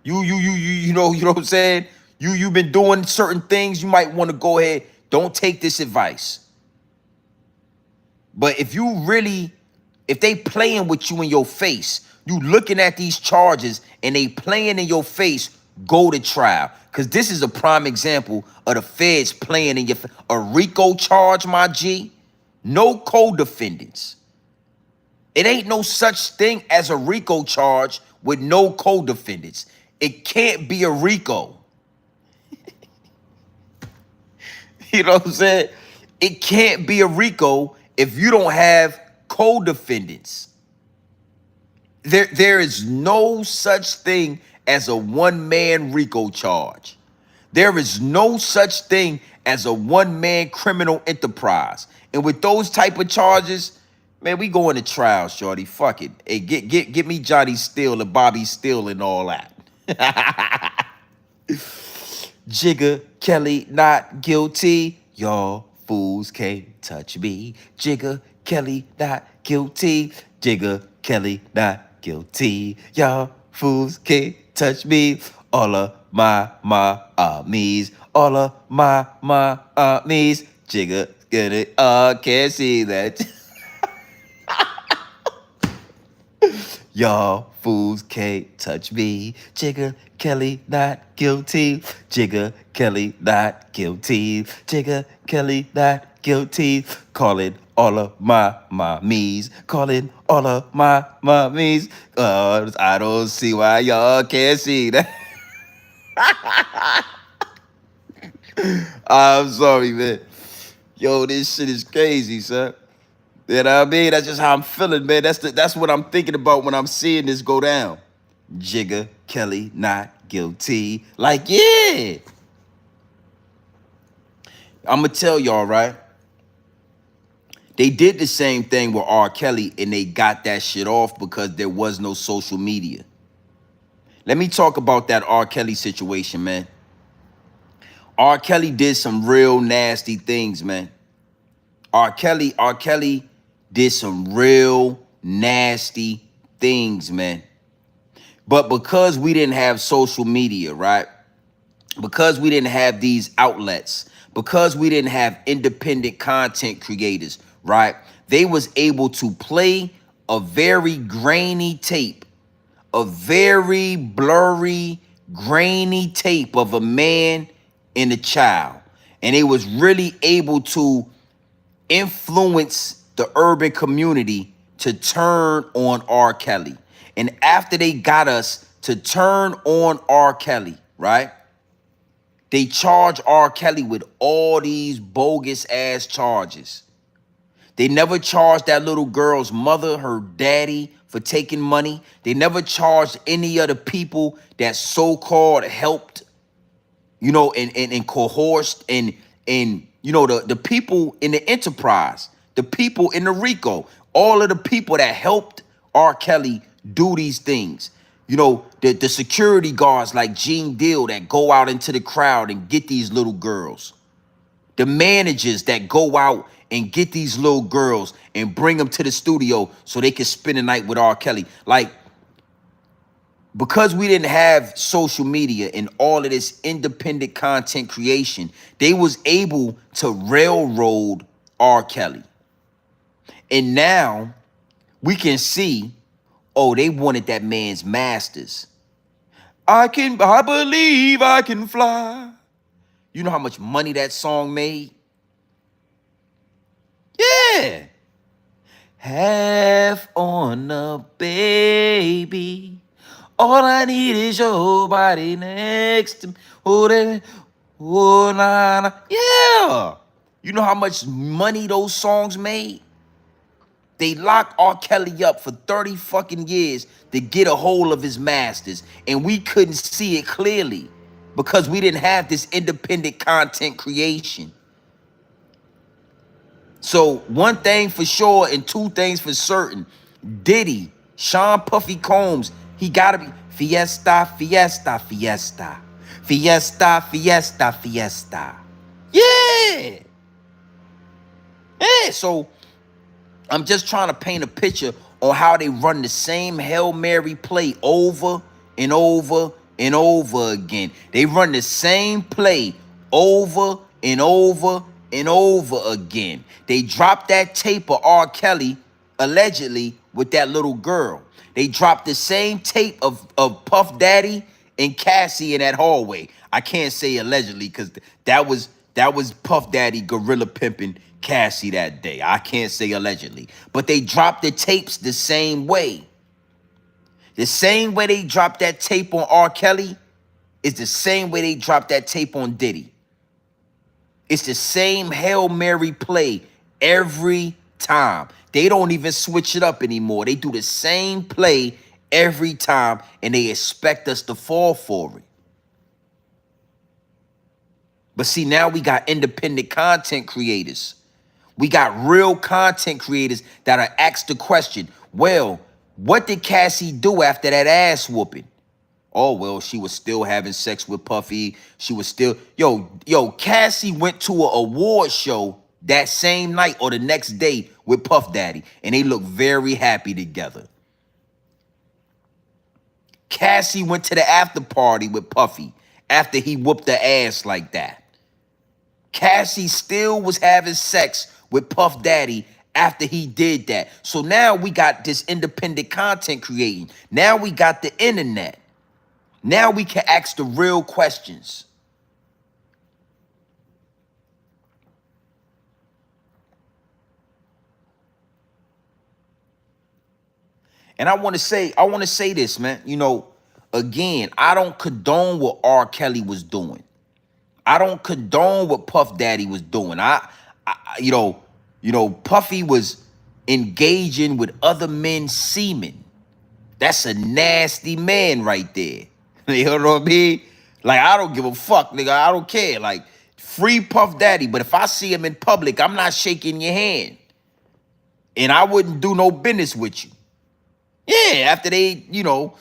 You know what I'm saying? You've been doing certain things. You might want to go ahead. Don't take this advice. But if they playing with you in your face, you looking at these charges and they playing in your face, go to trial. Because this is a prime example of the feds playing in your face. A RICO charge, my G, no co-defendants. It ain't no such thing as a RICO charge with no co-defendants. It can't be a RICO. You know what I'm saying? It can't be a RICO if you don't have co-defendants. There is no such thing as a one-man RICO charge. There is no such thing as a one-man criminal enterprise. And with those type of charges, man, we going to trial, shorty. Fuck it. Hey, get me Johnny Steele and Bobby Steele and all that. Jigga Kelly not guilty. Y'all fools can't touch me. Jigga Kelly not guilty. Jigga Kelly not guilty. Y'all fools can't touch me. All of my me's. All of my me's. Jigga get it. Can't see that. Y'all fools can't touch me. Jigga Kelly not guilty. Jigga Kelly not guilty. Jigga Kelly not guilty. Calling all of my mommies. Calling all of my mommies. I don't see why y'all can't see that. I'm sorry, man. Yo, this shit is crazy, son. You know what I mean? That's just how I'm feeling, man. That's what I'm thinking about when I'm seeing this go down. Jigga Kelly not guilty. Like, yeah. I'm going to tell y'all, right? They did the same thing with R. Kelly, and they got that shit off because there was no social media. Let me talk about that R. Kelly situation, man. R. Kelly did some real nasty things, man. R. Kelly did some real nasty things, man. But because we didn't have social media, right? Because we didn't have these outlets, because we didn't have independent content creators, right? They was able to play a very grainy tape, a very blurry, grainy tape of a man and a child. And it was really able to influence the urban community to turn on R. Kelly. And after they got us to turn on R. Kelly, right? They charge R. Kelly with all these bogus ass charges. They never charged that little girl's mother, her daddy, for taking money. They never charged any of the people that so-called helped, you know, and coerced and you know, the people in the enterprise, the people in the RICO, all of the people that helped R. Kelly do these things. You know, the security guards like Gene Deal that go out into the crowd and get these little girls. The managers that go out and get these little girls and bring them to the studio so they can spend the night with R. Kelly. Like, because we didn't have social media and all of this independent content creation, they was able to railroad R. Kelly. And now we can see, oh, they wanted that man's masters. I believe I can fly. You know how much money that song made? Yeah. Half on a baby. All I need is your body next to me. Oh, nah, nah. Yeah. You know how much money those songs made? They locked R. Kelly up for 30 fucking years to get a hold of his masters. And we couldn't see it clearly because we didn't have this independent content creation. So one thing for sure and two things for certain. Diddy, Sean Puffy Combs, he gotta be fiesta, fiesta, fiesta. Fiesta, fiesta, fiesta. Yeah. Yeah, so I'm just trying to paint a picture on how they run the same Hail Mary play over and over and over again. They run the same play over and over and over again. They dropped that tape of R. Kelly, allegedly, with that little girl. They dropped the same tape of Puff Daddy and Cassie in that hallway. I can't say allegedly because that was Puff Daddy gorilla pimping Cassie that day. I can't say allegedly. But they dropped the tapes the same way. The same way they dropped that tape on R. Kelly is the same way they dropped that tape on Diddy. It's the same Hail Mary play every time. They don't even switch it up anymore. They do the same play every time, and they expect us to fall for it. But see, now we got independent content creators. We got real content creators that are asked the question, well, what did Cassie do after that ass whooping? Oh, well, she was still having sex with Puffy. She was still, Cassie went to an award show that same night or the next day with Puff Daddy, and they look very happy together. Cassie went to the after party with Puffy after he whooped her ass like that. Cassie still was having sex with Puff Daddy after he did that. So now we got this independent content creating. Now we got the internet. Now we can ask the real questions. And I want to say this, man. Again, I don't condone what R. Kelly was doing. I don't condone what Puff Daddy was doing. Puffy was engaging with other men's semen. That's a nasty man right there. You know what I mean? Like, I don't give a fuck, nigga. I don't care. Like, free Puff Daddy. But if I see him in public, I'm not shaking your hand. And I wouldn't do no business with you. Yeah, after they, you're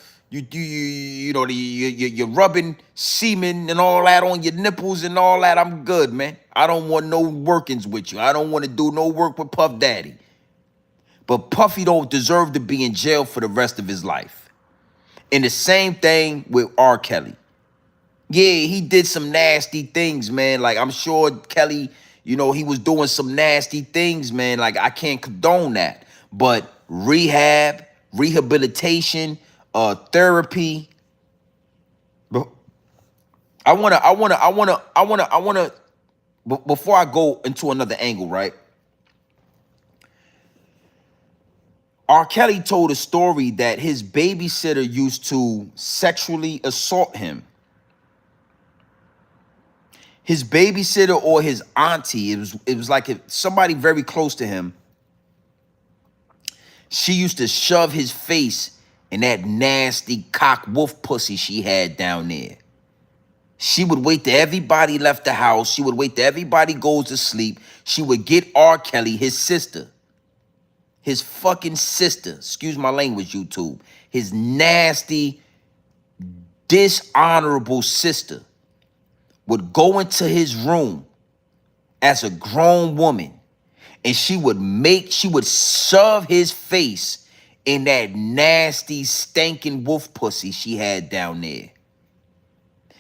rubbing semen and all that on your nipples and all that, I'm good, man. I don't want no workings with you. I don't want to do no work with Puff Daddy. But Puffy don't deserve to be in jail for the rest of his life. And the same thing with R. Kelly. Yeah, he did some nasty things, man. Like, I'm sure Kelly, he was doing some nasty things, man. Like, I can't condone that. But rehabilitation, therapy. Before I go into another angle, right? R. Kelly told a story that his babysitter used to sexually assault him. His babysitter or his auntie, it was like somebody very close to him. She used to shove his face in that nasty cock wolf pussy she had down there. She would wait till everybody left the house. She would wait till everybody goes to sleep. She would get R. Kelly, his sister, his fucking sister, excuse my language, YouTube, his nasty, dishonorable sister, would go into his room as a grown woman, and she would shove his face in that nasty, stinking wolf pussy she had down there.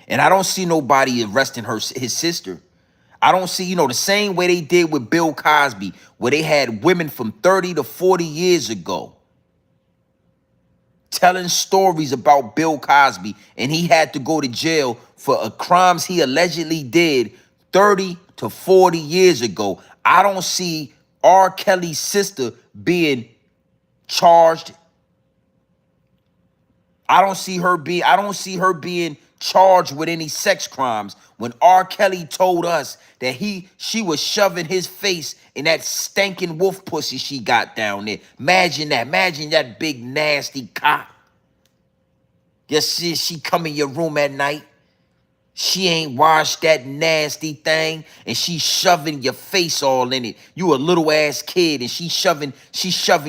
And I don't see nobody arresting his sister. I don't see, the same way they did with Bill Cosby, where they had women from 30 to 40 years ago telling stories about Bill Cosby, and he had to go to jail for crimes he allegedly did 30 to 40 years ago. I don't see R. Kelly's sister being charged. I don't see her being charged with any sex crimes when R. Kelly told us that she was shoving his face in that stinking wolf pussy she got down there. Imagine that big nasty cock. Just see she come in your room at night. She ain't washed that nasty thing, and she's shoving your face all in it. You a little ass kid, and she's shoving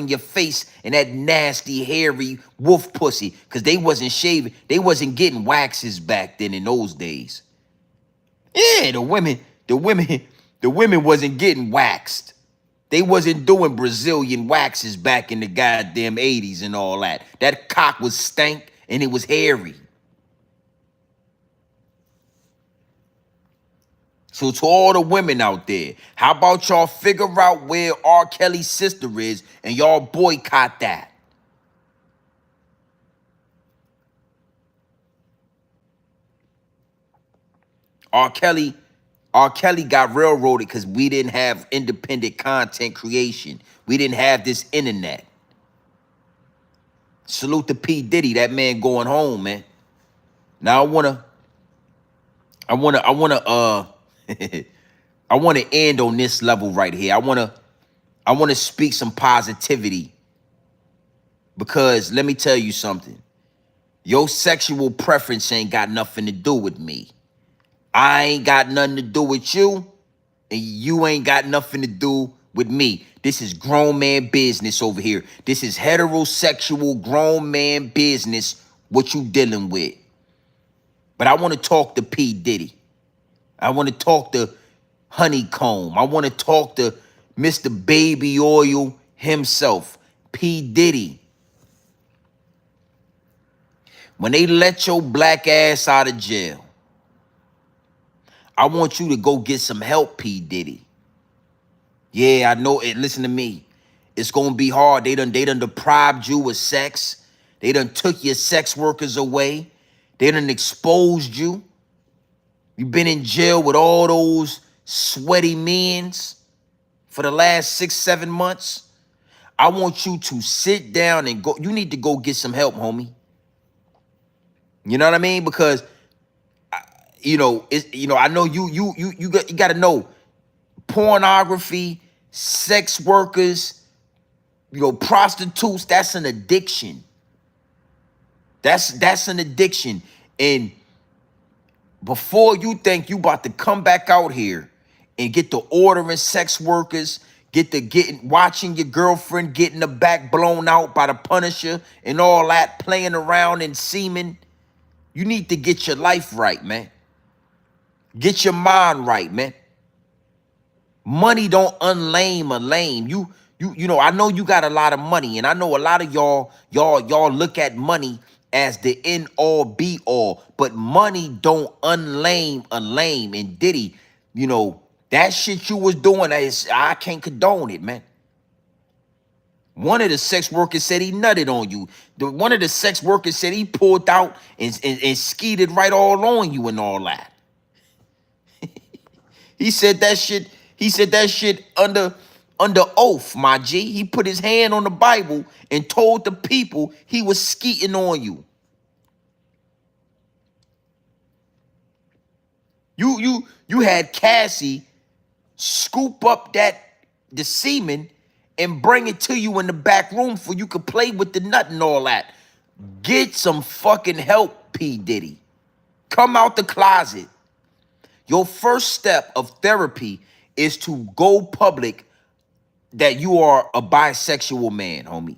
your face in that nasty, hairy wolf pussy, because they wasn't shaving. They wasn't getting waxes back then in those days. Yeah, the women wasn't getting waxed. They wasn't doing Brazilian waxes back in the goddamn 80s and all that. That cock was stank, and it was hairy. So to all the women out there, how about y'all figure out where R. Kelly's sister is and y'all boycott that? R. Kelly got railroaded because we didn't have independent content creation. We didn't have this internet. Salute to P. Diddy, that man going home, man. Now I wanna I want to end on this level right here. I want to speak some positivity, because let me tell you something. Your sexual preference ain't got nothing to do with me. I ain't got nothing to do with you, and you ain't got nothing to do with me. This is grown man business over here. This is heterosexual grown man business, what you dealing with. But I want to talk to P. Diddy. I want to talk to Honeycomb. I want to talk to Mr. Baby Oil himself, P. Diddy. When they let your black ass out of jail, I want you to go get some help, P. Diddy. Yeah, I know it. Listen to me. It's gonna be hard. They done deprived you of sex. They done took your sex workers away. They done exposed you. You've been in jail with all those sweaty men's for the last 6-7 months. I want you to sit down and go. You need to go get some help, homie. You know what I mean? Because I know you got to know pornography, sex workers, prostitutes, that's an addiction. That's an addiction. And before you think you about to come back out here and get to ordering sex workers, watching your girlfriend getting the back blown out by the Punisher and all that, playing around in semen, you need to get your life right, man. Get your mind right, man. Money don't unlame a lame. I know you got a lot of money, and I know a lot of y'all look at money as the end all be all, but money don't unlame a lame. And Diddy, that shit you was doing, I can't condone it, man. One of the sex workers said he nutted on you. One of the sex workers said he pulled out and skeeted right all on you and all that. He said that shit. He said that shit under oath, my G. He put his hand on the Bible and told the people he was skeeting on you. You had Cassie scoop up the semen and bring it to you in the back room for you could play with the nut and all that. Get some fucking help, P. Diddy. Come out the closet. Your first step of therapy is to go public that you are a bisexual man, homie.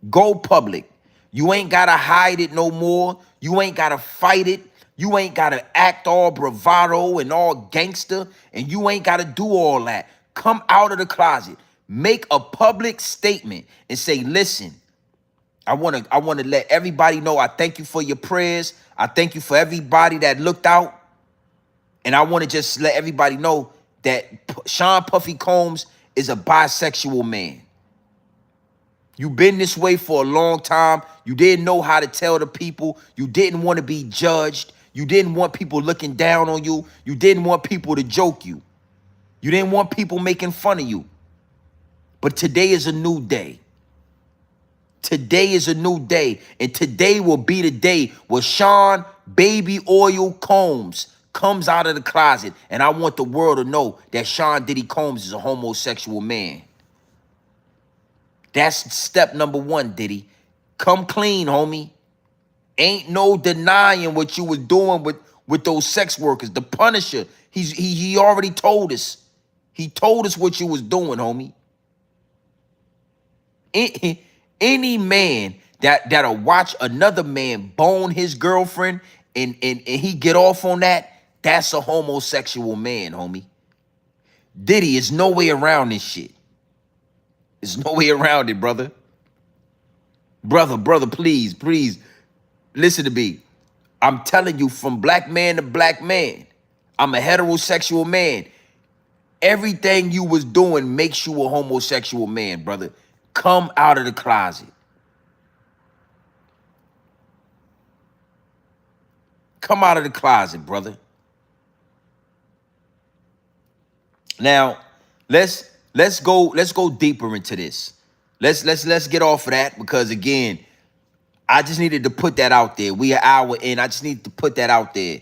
Go public. You ain't got to hide it no more. You ain't got to fight it. You ain't got to act all bravado and all gangster, and you ain't got to do all that. Come out of the closet. Make a public statement and say, listen, I want to let everybody know I thank you for your prayers. I thank you for everybody that looked out. And I want to just let everybody know that Sean Puffy Combs is a bisexual man. You've been this way for a long time. You didn't know how to tell the people. You didn't want to be judged. You didn't want people looking down on you. You didn't want people to joke you. You didn't want people making fun of you. But today is a new day. Today is a new day. And today will be the day where Sean Baby Oil Combs comes out of the closet. And I want the world to know that Sean Diddy Combs is a homosexual man. That's step number one, Diddy. Come clean, homie. Ain't no denying what you was doing with those sex workers. The Punisher, he already told us. He told us what you was doing, homie. Any man that'll watch another man bone his girlfriend and he get off on that, that's a homosexual man, homie. Diddy, is no way around this shit. There's no way around it, brother. Brother, please, listen to me. I'm telling you, from black man to black man, I'm a heterosexual man. Everything you was doing makes you a homosexual man, brother. Come out of the closet. Come out of the closet, brother. Now, let's go deeper into this. Let's get off of that, because again, I just needed to put that out there. We an hour in. I just need to put that out there.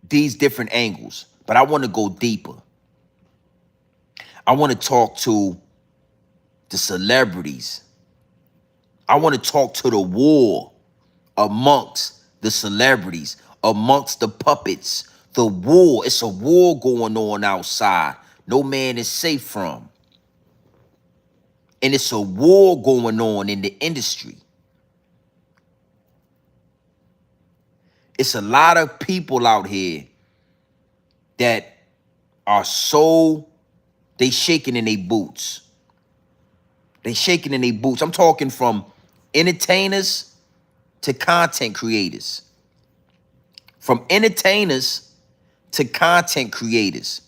These different angles. But I want to go deeper. I want to talk to the celebrities. I want to talk to the war amongst the celebrities. amongst the puppets. The war, it's a war going on outside. No man is safe from. And it's a war going on in the industry. It's a lot of people out here that are so, they shaking in their boots. They shaking in their boots. I'm talking from entertainers to content creators. From entertainers to content creators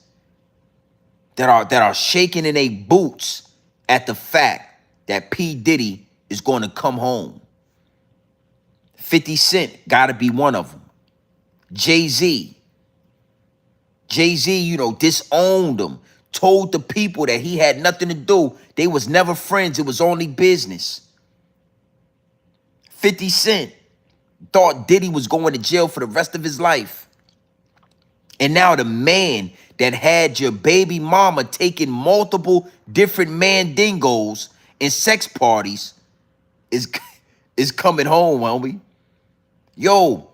that are shaking in their boots at the fact that P. Diddy is going to come home. 50 Cent got to be one of them. Jay-Z, you know, disowned him, told the people that he had nothing to do. They was never friends. It was only business. 50 Cent thought Diddy was going to jail for the rest of his life. And now the man that had your baby mama taking multiple different mandingos and sex parties is coming home, homie. Yo,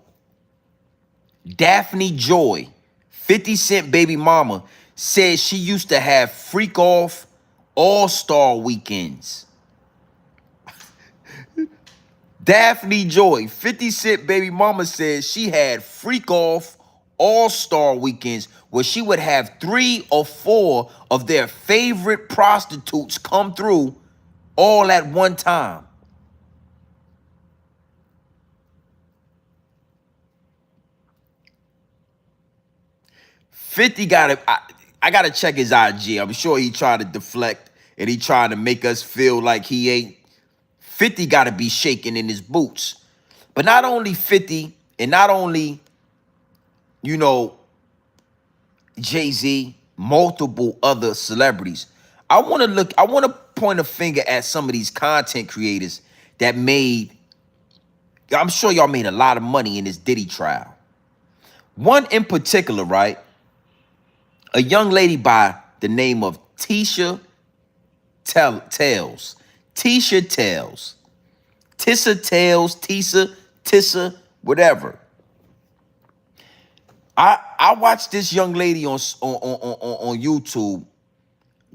Daphne Joy, 50 Cent baby mama, said she used to have freak off all-star weekends. Daphne Joy, 50 Cent baby mama, said she had freak off all-star weekends where she would have 3 or 4 of their favorite prostitutes come through all at one time. I gotta check his IG. I'm sure he tried to deflect and he trying to make us feel like he ain't. 50 gotta be shaking in his boots. But not only 50 and not only, you know, Jay-Z, multiple other celebrities. I want to point a finger at some of these content creators that made, I'm sure y'all made a lot of money in this Diddy trial. One in particular, right? A young lady by the name of Tisha Tales. Tisha Tales. Tissa Tales, Tissa, whatever. I watched this young lady on YouTube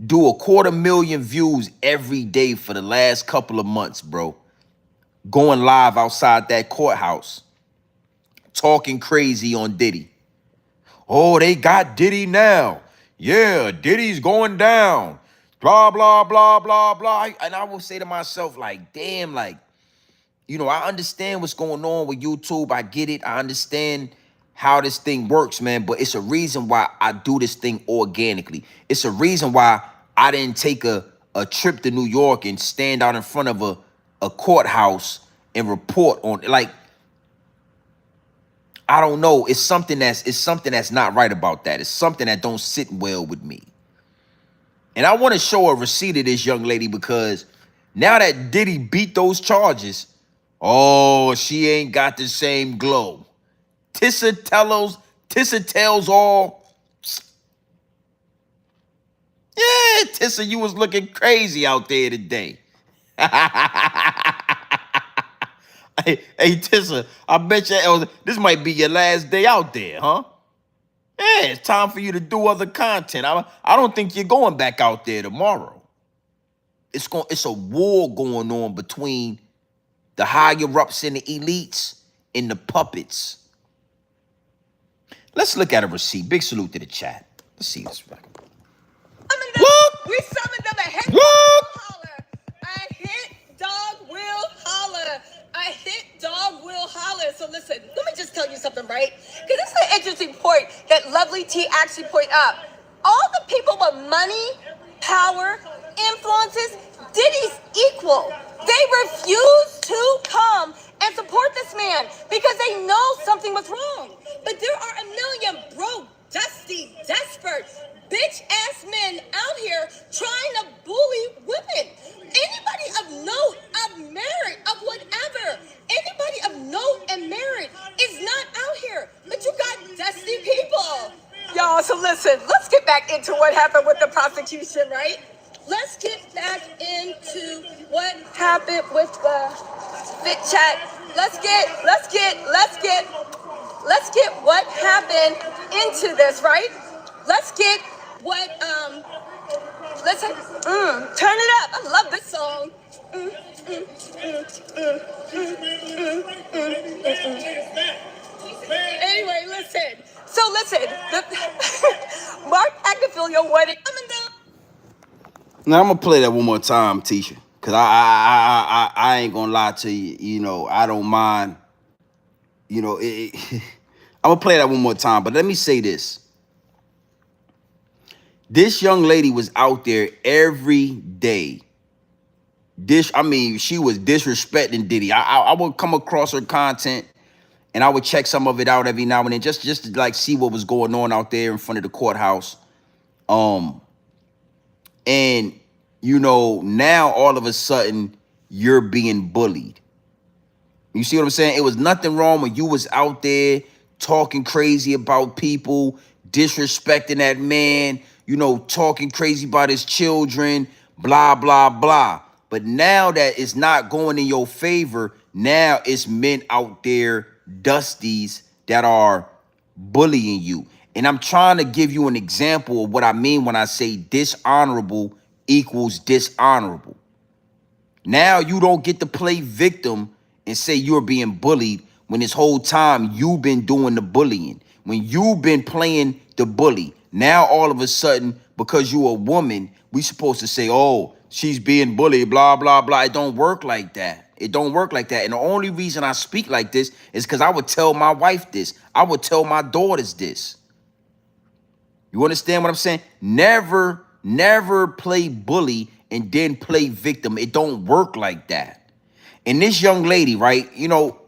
do 250,000 views every day for the last couple of months, bro. Going live outside that courthouse, talking crazy on Diddy. Oh, they got Diddy now. Yeah, Diddy's going down. Blah, blah, blah, blah, blah. And I will say to myself, like, damn, like, you know, I understand what's going on with YouTube. I get it. I understand how this thing works, man. But it's a reason why I do this thing organically. It's a reason why I didn't take a trip to New York and stand out in front of a courthouse and report on, like, I don't know. It's something that's not right about that. It's something that don't sit well with me. And I want to show a receipt of this young lady because now that Diddy beat those charges, oh, she ain't got the same glow. Tissa tells all, yeah, Tissa, you was looking crazy out there today. Hey, Tissa, I bet you this might be your last day out there, huh? Yeah, it's time for you to do other content. I don't think you're going back out there tomorrow. It's a war going on between the higher-ups and the elites and the puppets. Let's look at a receipt. Big salute to the chat. Let's see this. We summoned them a hit dog will holler. A hit dog will holler. A hit dog will holler. So listen, let me just tell you something, right? Because this is an interesting point that Lovely T actually point out. All the people with money, power, influences, Diddy's equal. They refuse to come and support this man because they know something was wrong. But there are a million broke, dusty, desperate, bitch-ass men out here trying to bully women. Anybody of note, of merit, of whatever, anybody of note and merit is not out here. But you got dusty people. Y'all, so listen, let's get back into what happened with the prosecution, right? Let's get back into what happened with the fit chat. Let's get let's get what happened into this, right? Let's get what let's turn it up. I love this song. Anyway, listen. So listen, Mark Ackerfield, your wedding. Now I'm gonna play that one more time, Tisha, cause I ain't gonna lie to you. You know, I don't mind. You know, I'm gonna play that one more time, but let me say this. This young lady was out there every day. She was disrespecting Diddy. I would come across her content and I would check some of it out every now and then, just to like see what was going on out there in front of the courthouse. And you know, now all of a sudden you're being bullied. You see what I'm saying? It was nothing wrong when you was out there talking crazy about people, disrespecting that man, you know, talking crazy about his children, blah, blah, blah. But now that it's not going in your favor, now it's men out there, dusties, that are bullying you. And I'm trying to give you an example of what I mean when I say dishonorable equals dishonorable. Now you don't get to play victim and say you're being bullied when this whole time you've been doing the bullying. When you've been playing the bully. Now all of a sudden, because you're a woman, we supposed to say, oh, she's being bullied, blah, blah, blah. It don't work like that. It don't work like that. And the only reason I speak like this is because I would tell my wife this. I would tell my daughters this. You understand what I'm saying? Never play bully and then play victim. It don't work like that. And this young lady, right? You know,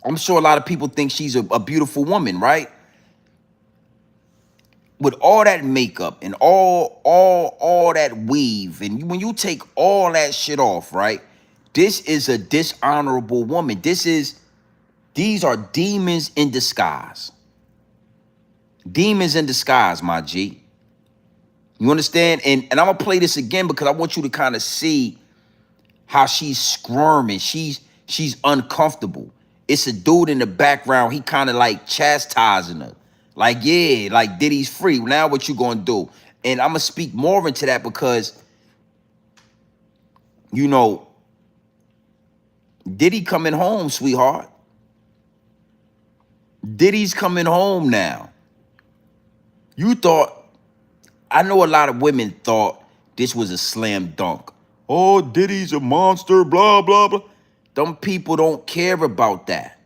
I'm sure a lot of people think she's a beautiful woman, right? With all that makeup and all that weave, and when you take all that shit off, right? This is a dishonorable woman. These are demons in disguise. Demons in disguise, my G. You understand? And I'm gonna play this again because I want you to kind of see how she's squirming. She's uncomfortable. It's a dude in the background. He kind of like chastising her. Like, yeah, like Diddy's free. Now what you gonna do? And I'm gonna speak more into that because, you know, Diddy coming home, sweetheart. Diddy's coming home now. I know a lot of women thought this was a slam dunk. Oh, Diddy's a monster, blah, blah, blah. Them people don't care about that.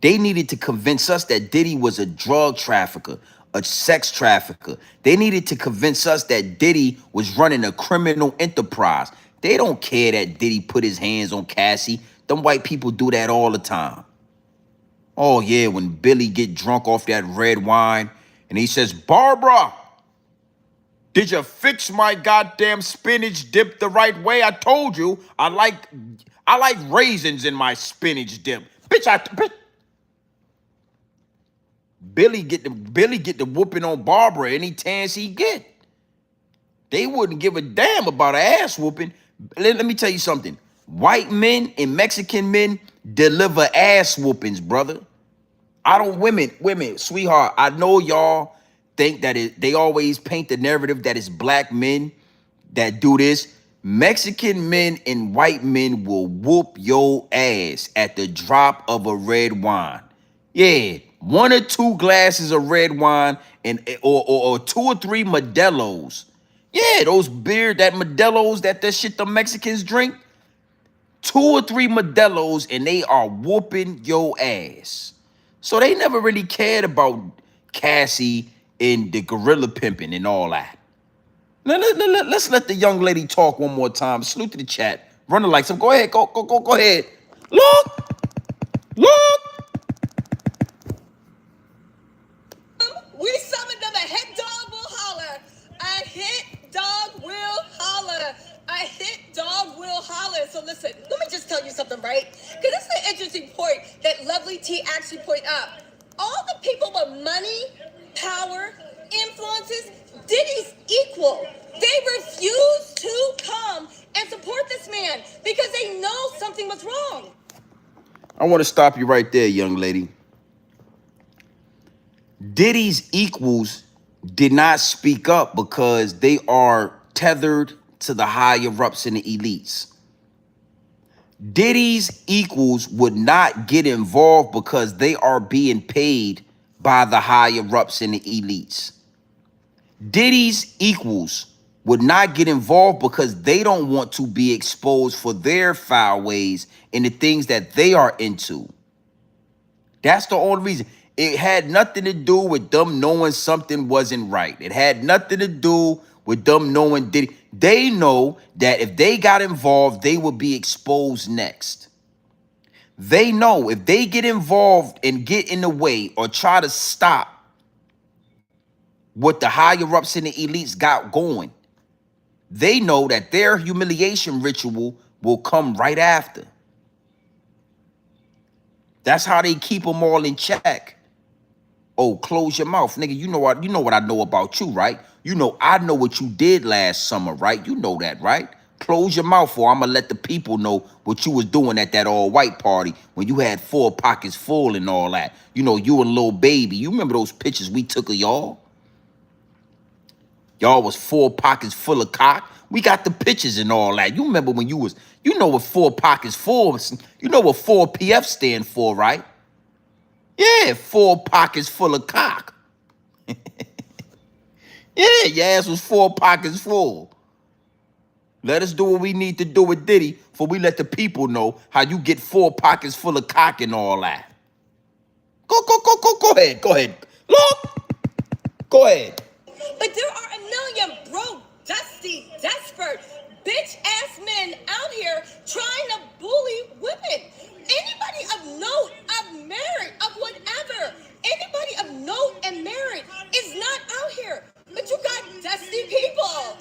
They needed to convince us that Diddy was a drug trafficker, a sex trafficker. They needed to convince us that Diddy was running a criminal enterprise. They don't care that Diddy put his hands on Cassie. Them white people do that all the time. Oh, yeah, when Billy get drunk off that red wine and he says, Barbara, did you fix my goddamn spinach dip the right way? I told you I like raisins in my spinach dip. Bitch, Billy get the whooping on Barbara any chance he get. They wouldn't give a damn about an ass whooping. Let me tell you something. White men and Mexican men deliver ass whoopings, brother. Women, sweetheart, I know y'all think that they always paint the narrative that it's black men that do this. Mexican men and white men will whoop your ass at the drop of a red wine. Yeah, 1 or 2 glasses of red wine or 2 or 3 Modelo's. Yeah, those beer, that Modelo's, that shit the Mexicans drink. 2 or 3 Modelo's and they are whooping your ass. So they never really cared about Cassie and the gorilla pimping and all that. Let's let the young lady talk one more time. Salute to the chat. Run the lights up. Go ahead. Go ahead. Look. We summoned them. A hit dog will holler. A hit dog will holler. A hit dog will holler. So listen, let me just tell you something, right? Because this is an interesting point that Lovely T actually point out. All the people with money, power, influences, Diddy's equal. They refuse to come and support this man because they know something was wrong. I want to stop you right there, young lady. Diddy's equals did not speak up because they are tethered to the higher ups and the elites. Diddy's equals would not get involved because they are being paid by the higher ups and the elites. Diddy's equals would not get involved because they don't want to be exposed for their foul ways and the things that they are into. That's the only reason. It had nothing to do with them knowing something wasn't right. It had nothing to do with them knowing Diddy. They know that if they got involved, they would be exposed next. They know if they get involved and get in the way or try to stop what the higher ups and the elites got going, they know that their humiliation ritual will come right after. That's how they keep them all in check. Oh, close your mouth, nigga. You know what I know about you, right? You know I know what you did last summer, right? You know that, right? Close your mouth or I'm gonna let the people know what you was doing at that all-white party when you had 4 pockets full and all that. You know, you and Lil Baby. You remember those pictures we took of y'all? Y'all was 4 pockets full of cock. We got the pictures and all that. You remember when you was, you know what 4 pockets full, you know what 4PF stand for, right? Yeah, 4 pockets full of cock. Yeah, your ass was 4 pockets full. Let us do what we need to do with Diddy before we let the people know how you get 4 pockets full of cock and all that. Go ahead. Look, go ahead. But there are a million broke, dusty, desperate, bitch-ass men out here trying to bully women. Anybody of note, of merit, of whatever, anybody of note and merit is not out here. But you got dusty people.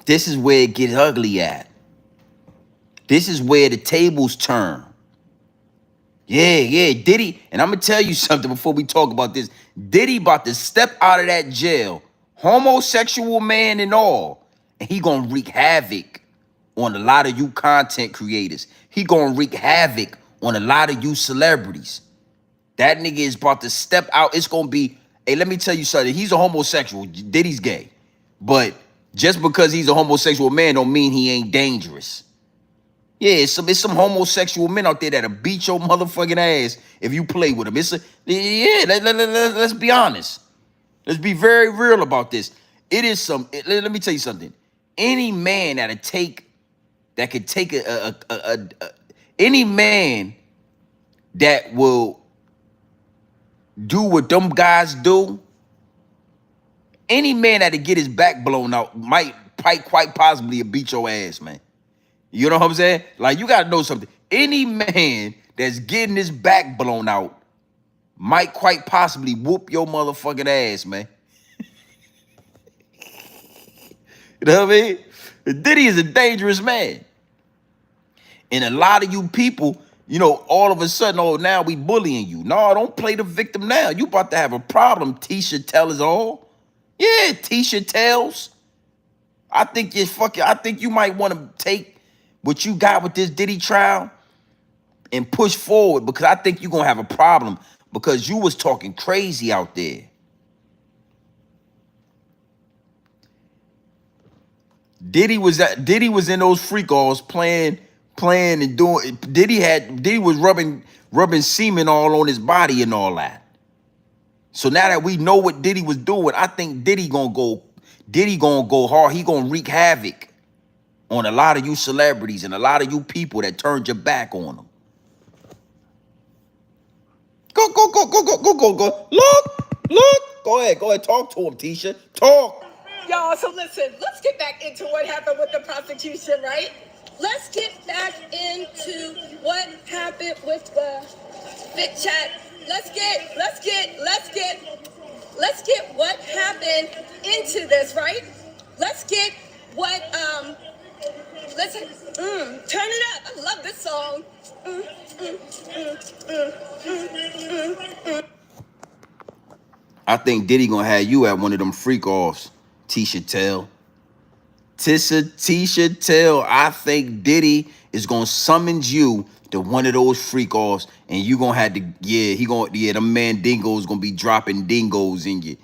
This is where it gets ugly at. This is where the tables turn. Yeah, Diddy, and I'm gonna tell you something before we talk about this. Diddy about to step out of that jail, homosexual man and all, and he gonna wreak havoc on a lot of you content creators. He gonna wreak havoc on a lot of you celebrities. That nigga is about to step out. It's gonna be, hey, let me tell you something. He's a homosexual. Diddy's gay. But just because he's a homosexual man don't mean he ain't dangerous. Yeah, it's some homosexual men out there that'll beat your motherfucking ass if you play with them. Let's be honest. Let's be very real about this. It is let me tell you something. Any man that could take any man that will do what them guys do, any man that'll get his back blown out might quite possibly beat your ass, man. You know what I'm saying? Like, you gotta know something. Any man that's getting his back blown out might quite possibly whoop your motherfucking ass, man. You know what I mean? Diddy is a dangerous man. And a lot of you people, you know, all of a sudden, oh, now we bullying you. No, don't play the victim now. You about to have a problem, Tisha Tell is all. Yeah, Tisha Tells. I think you might want to take what you got with this Diddy trial and push forward, because I think you're gonna have a problem because you was talking crazy out there. Diddy was in those freak offs playing and doing. Diddy was rubbing semen all on his body and all that. So now that we know what Diddy was doing, I think Diddy gonna go hard. He gonna wreak havoc on a lot of you celebrities and a lot of you people that turned your back on them. Go. Look. Go ahead. Talk to him, Tisha. Talk. Y'all, so listen, let's get back into what happened with the prosecution, right? Let's get back into what happened with the fit chat. Let's get what happened into this, right? Let's get what turn it up. I love this song. I think Diddy gonna have you at one of them freak offs, Tisha Tell. Tisha tell, I think Diddy is gonna summons you to one of those freak offs, and you gonna have to, the man Dingo's gonna be dropping dingoes in you.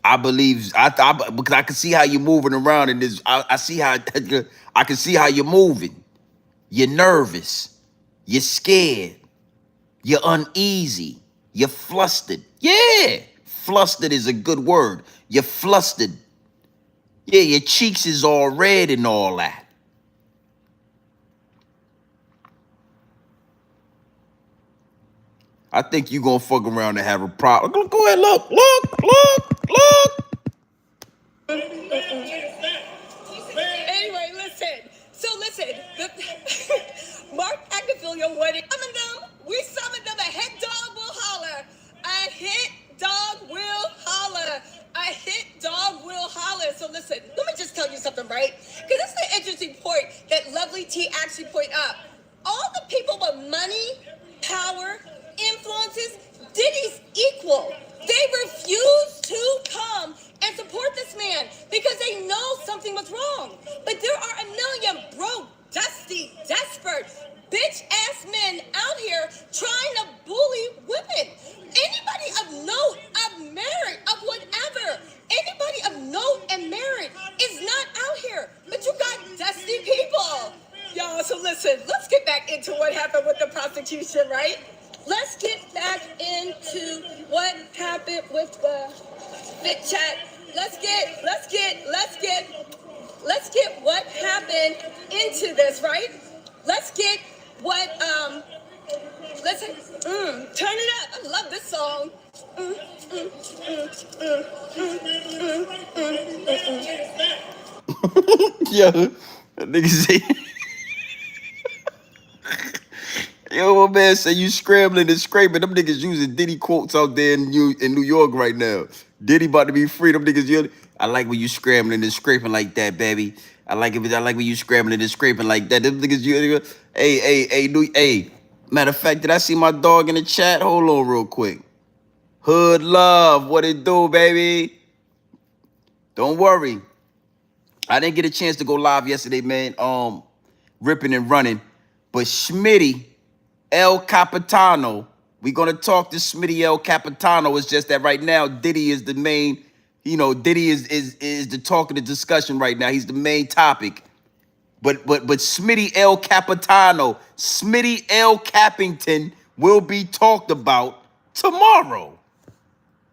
I believe, because I can see how you're moving around in this. I see how I can see how you're moving. You're nervous. You're scared. You're uneasy. You're flustered. Yeah, flustered is a good word. You're flustered. Yeah, your cheeks is all red and all that. I think you gonna fuck around and have a problem. Go ahead, look. Anyway, listen. So listen, Mark Acafilio wedding. We summoned them. A hit dog will holler. A hit dog will holler. A hit dog will holler. So listen, let me just tell you something, right? Because this is an interesting point that Lovely T actually point up. All the people with money, power, influences, Diddy's equal. They refuse to come and support this man because they know something was wrong. But there are a million broke, dusty, desperate, bitch-ass men out here trying to bully women. Anybody of note, of merit, of whatever, anybody of note and merit is not out here. But you got dusty people. Y'all, so listen, let's get back into what happened with the prosecution, right? Let's get back into what happened with the fit chat. Let's get what happened into this, right? Let's get what listen, turn it up. I love this song. Yo, that nigga say, yo, my man say you scrambling and scraping. Them niggas using Diddy quotes out there in New York right now. Diddy about to be free. Them niggas, I like when you scrambling and scraping like that, baby. I like when you scrambling and scraping like that. Them niggas, hey. Matter of fact, did I see my dog in the chat? Hold on real quick. Hood love, what it do, baby? Don't worry. I didn't get a chance to go live yesterday, man. Ripping and running. But Smitty El Capitano, we're gonna talk to Smitty El Capitano. It's just that right now, Diddy is the main, Diddy is the talk of the discussion right now. He's the main topic. But Smitty El Capitano, Smitty El Cappington will be talked about tomorrow.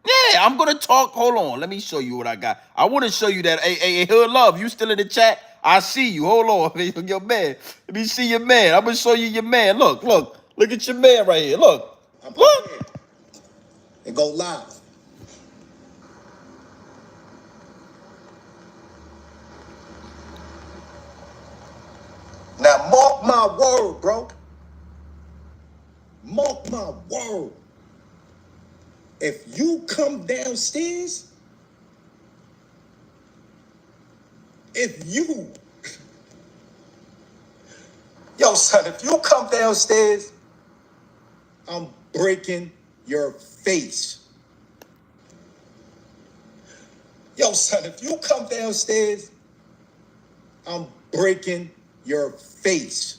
Yeah, I'm gonna talk. Hold on, let me show you what I got. I want to show you that. Hey, Hood Love, you still in the chat? I see you. Hold on, your man. Let me see your man. I'm gonna show you your man. Look at your man right here. Look. And go live. Now mark my word, bro. Mark my word. If you come downstairs, yo, son, if you come downstairs, I'm breaking your face. Yo, son, if you come downstairs, I'm breaking your face.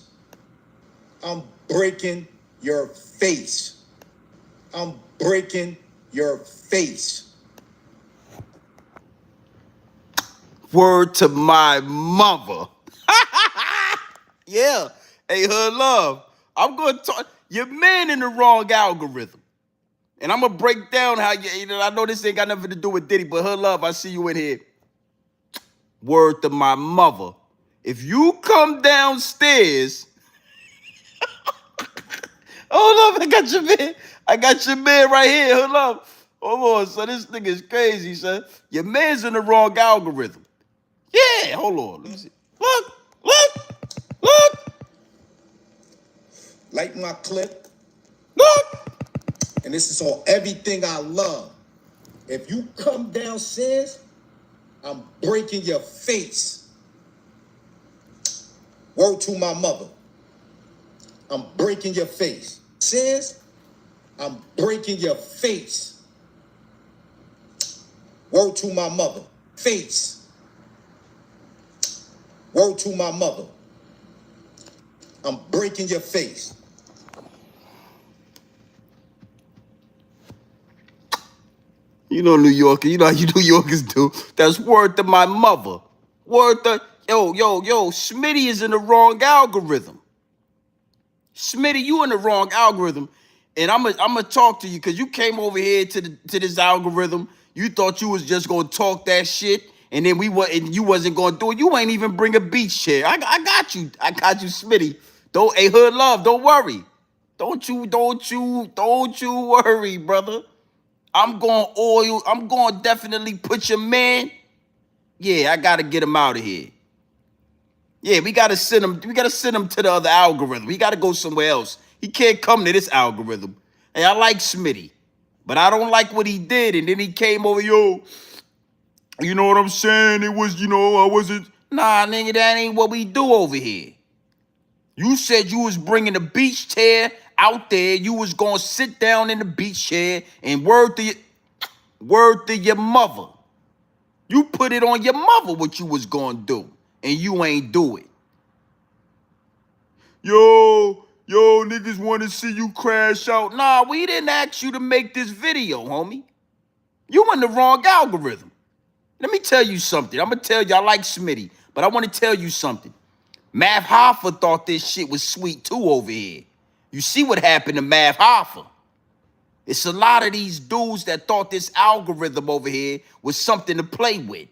I'm breaking your face. I'm breaking your face. Word to my mother. Yeah. Hey, Hood Love, I'm gonna talk. Your man in the wrong algorithm. And I'm gonna break down how I know this ain't got nothing to do with Diddy, but Hood Love, I see you in here. Word to my mother. If you come downstairs, hold up, I got your man right here. Hold up. Hold on, son. This nigga is crazy, son. Your man's in the wrong algorithm. Yeah, hold on. Let me see. Look. Like my clip. Look. And this is on everything I love. If you come downstairs, I'm breaking your face. Word to my mother. I'm breaking your face. Says, I'm breaking your face. Word to my mother. Face. Word to my mother. I'm breaking your face. You know New Yorker, you know how you New Yorkers do. That's word to my mother. Word to, yo, Smitty is in the wrong algorithm. Smitty, you in the wrong algorithm. And I'm gonna talk to you because you came over here to this algorithm. You thought you was just gonna talk that shit, and then you wasn't gonna do it. You ain't even bring a beach chair. I got you. I got you, Smitty. Don't hey hood love, don't worry. Don't you worry, brother. I'm gonna definitely put your man. Yeah, I gotta get him out of here. Yeah, we gotta send him to the other algorithm. He gotta go somewhere else. He can't come to this algorithm. Hey, I like Smitty, but I don't like what he did. And then he came over, yo, you know what I'm saying? It was, I wasn't. Nah, nigga, that ain't what we do over here. You said you was bringing a beach chair out there. You was gonna sit down in the beach chair and word to your mother. You put it on your mother what you was gonna do, and you ain't do it. Yo, niggas want to see you crash out. Nah, we didn't ask you to make this video, homie. You in the wrong algorithm. Let me tell you something. I'm gonna tell you, I like Smitty, but I want to tell you something. Mav Hoffa thought this shit was sweet too over here. You see what happened to Mav Hoffa? It's a lot of these dudes that thought this algorithm over here was something to play with.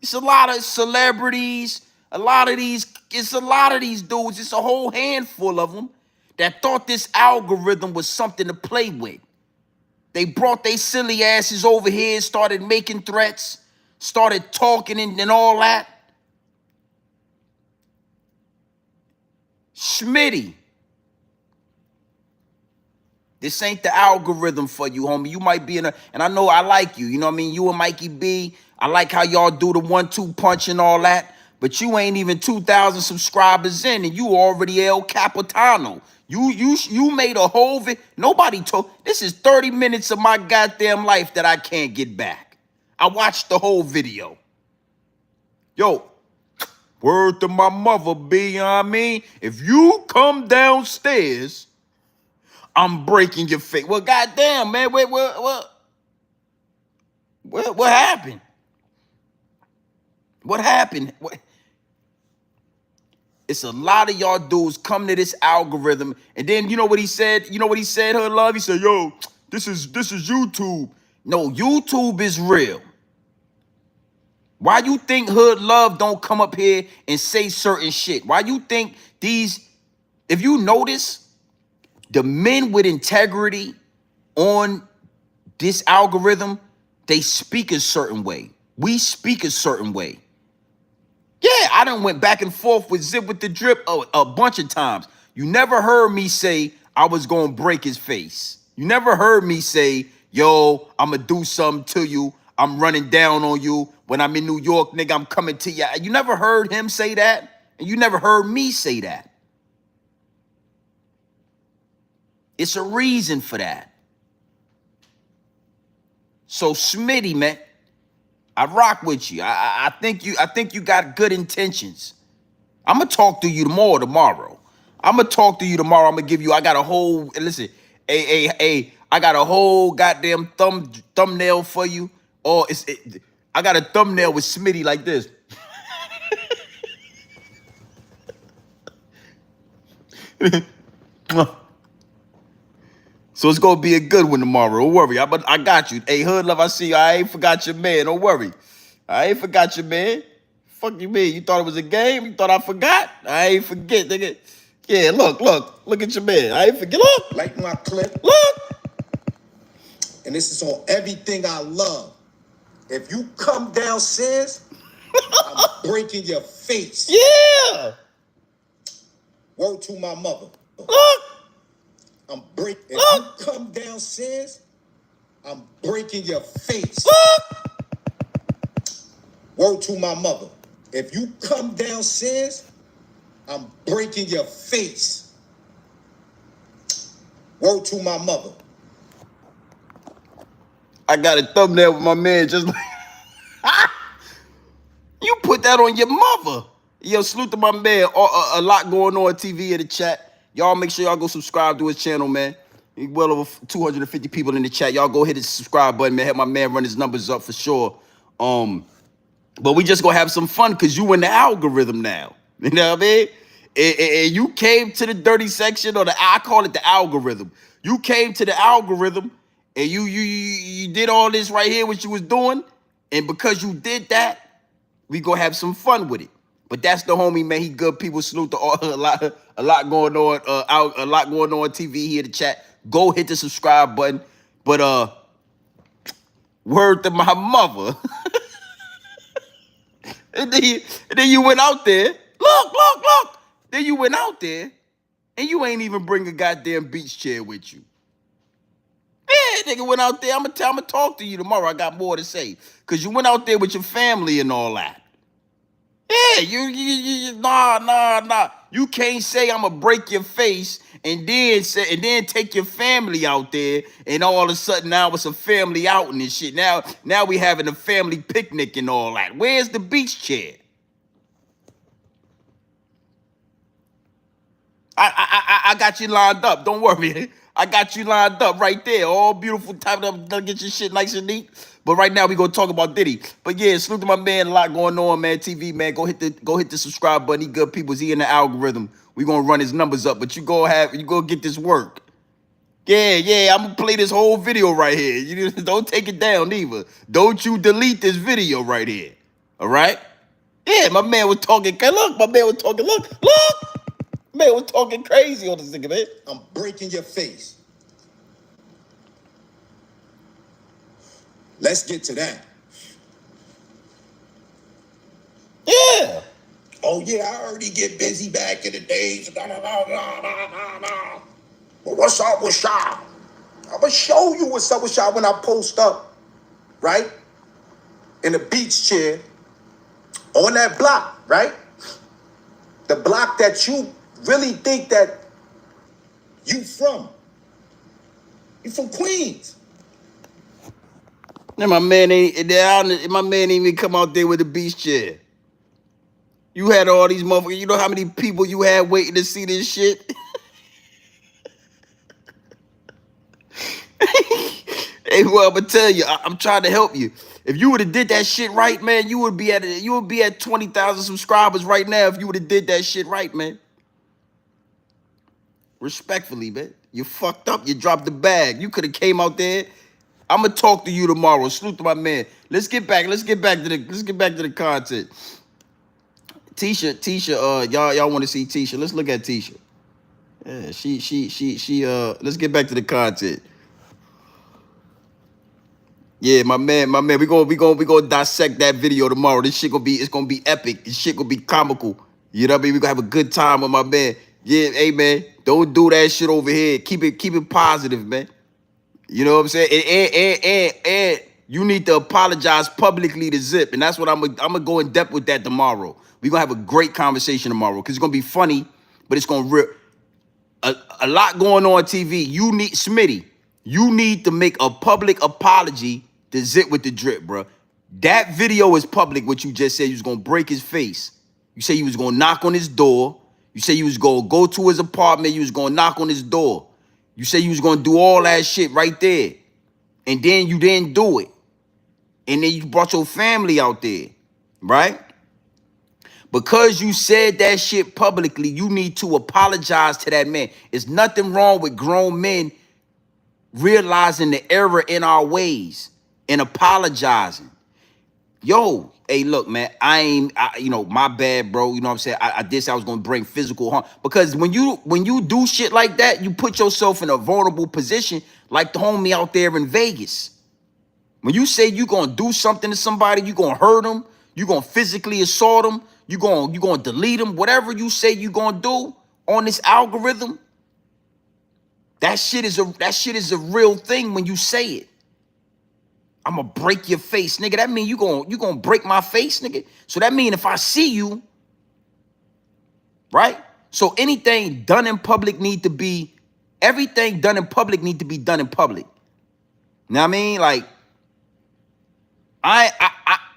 It's a lot of celebrities, it's a lot of these dudes, it's a whole handful of them that thought this algorithm was something to play with. They brought their silly asses over here, started making threats, started talking and all that. Smitty, this ain't the algorithm for you, homie. You might be and I know I like you. You know what I mean? You and Mikey B. I like how y'all do the 1-2 punch and all that. But you ain't even 2,000 subscribers in, and you already El Capitano. You made a whole nobody told. This is 30 minutes of my goddamn life that I can't get back. I watched the whole video. Yo, word to my mother, B. You know what I mean? If you come downstairs, I'm breaking your face. Well, goddamn, man, what happened? What happened? It's a lot of y'all dudes come to this algorithm, and then you know what he said? You know what he said, Hood Love? He said, yo, this is YouTube. No, YouTube is real. Why you think Hood Love don't come up here and say certain shit? Why you think if you notice, the men with integrity on this algorithm, they speak a certain way. We speak a certain way. Yeah, I done went back and forth with Zip with the Drip a bunch of times. You never heard me say I was gonna break his face. You never heard me say, yo, I'm gonna do something to you. I'm running down on you. When I'm in New York, nigga, I'm coming to you. You never heard him say that, and you never heard me say that. It's a reason for that. So Smitty, man, I rock with you. I think you got good intentions. I'm gonna talk to you tomorrow. I'm gonna talk to you tomorrow. I'm gonna give you. I got a whole listen. I got a whole goddamn thumbnail for you. I got a thumbnail with Smitty like this. So it's gonna be a good one tomorrow. Don't worry. I got you. Hey, Hood Love, I see you. I ain't forgot your man. Don't worry. I ain't forgot your man. Fuck you mean? You thought it was a game? You thought I forgot? I ain't forget, nigga. Yeah, look at your man. I ain't forget. Look, Like my clip. look. And this is on everything I love. If you come downstairs, I'm breaking your face. Yeah. Word to my mother. Look. I'm breaking. If Look. you come downstairs, I'm breaking your face. Look. Word to my mother. If you come downstairs, I'm breaking your face. Word to my mother. I got a thumbnail with my man just like you put that. that on your mother. Yo, salute to my man. A lot going on TV in the chat. Y'all make sure y'all go subscribe to his channel, man. Well over 250 people in the chat. Y'all go hit the subscribe button, man. Help my man run his numbers up for sure. But we just gonna have some fun because you in the algorithm now. You know what I mean? And you came to the dirty section, or I call it the algorithm. You came to the algorithm and you did all this right here, what you was doing. And because you did that, we gonna have some fun with it. But that's the homie, man. He good people. Salute to all, a lot going on, a lot going on TV here in the chat. Go hit the subscribe button. But word to my mother. and then you went out there. Look. Then you went out there and you ain't even bring a goddamn beach chair with you. Yeah, nigga went out there. I'm gonna talk to you tomorrow. I got more to say. Cause you went out there with your family and all that. Yeah, nah. You can't say I'm gonna break your face and then take your family out there, and all of a sudden now it's a family outing and shit. Now we having a family picnic and all that. Where's the beach chair? I got you lined up. Don't worry. I got you lined up right there. All beautiful, type up, get your shit nice and neat. But right now we gonna talk about Diddy. But yeah, salute to my man. A lot going on, man. TV, man. Go hit the subscribe button. He good people. He in the algorithm. We gonna run his numbers up. But you go get this work. Yeah. I'm gonna play this whole video right here. You don't take it down either. Don't you delete this video right here. All right? Yeah, my man was talking. Look, my man was talking. Look. Man was talking crazy on this nigga, man. I'm breaking your face. Let's get to that. Yeah. Oh, yeah, I already get busy back in the days. But what's up with y'all? I'm going to show you what's up with y'all when I post up, right? In a beach chair on that block, right? The block that you really think that you from. You from Queens. Now my man ain't even come out there with a beach chair. You had all these motherfuckers. You know how many people you had waiting to see this shit? Hey, well, I'm gonna tell you, I'm trying to help you. If you would have did that shit right, man, you would be at 20,000 subscribers right now if you would have did that shit right, man. Respectfully, man. You fucked up. You dropped the bag. You could have came out there. I'm gonna talk to you tomorrow. Salute to my man. Let's get back to the content. Tisha, y'all want to see Tisha? Let's look at Tisha. Yeah, she let's get back to the content. Yeah, my man, we gonna dissect that video tomorrow. This shit it's gonna be epic. This shit gonna be comical. You know what I mean? We gonna have a good time with my man. Yeah, hey man, don't do that shit over here. Keep it positive, man. You know what I'm saying? And you need to apologize publicly to Zip, and that's what I'm gonna go in depth with that tomorrow. We gonna have a great conversation tomorrow because it's gonna be funny, but it's gonna rip. A lot going on TV. You need Smitty. You need to make a public apology to Zip with the drip, bro. That video is public. What you just said, you was gonna break his face. You say you was gonna knock on his door. You say you was gonna go to his apartment. You was gonna knock on his door. You say you was gonna do all that shit right there, and then you didn't do it, and then you brought your family out there, right? Because you said that shit publicly, you need to apologize to that man. There's nothing wrong with grown men realizing the error in our ways and apologizing. Yo, hey, look, man, my bad, bro. You know what I'm saying? I was gonna bring physical harm. Because when you do shit like that, you put yourself in a vulnerable position like the homie out there in Vegas. When you say you gonna do something to somebody, you gonna hurt them, you gonna physically assault them, you gonna delete them, whatever you say you gonna do on this algorithm, that shit is a real thing when you say it. I'm gonna break your face, nigga. That mean you gonna break my face, nigga. So that mean if I see you, right? So everything done in public need to be done in public. Know what I mean? Like,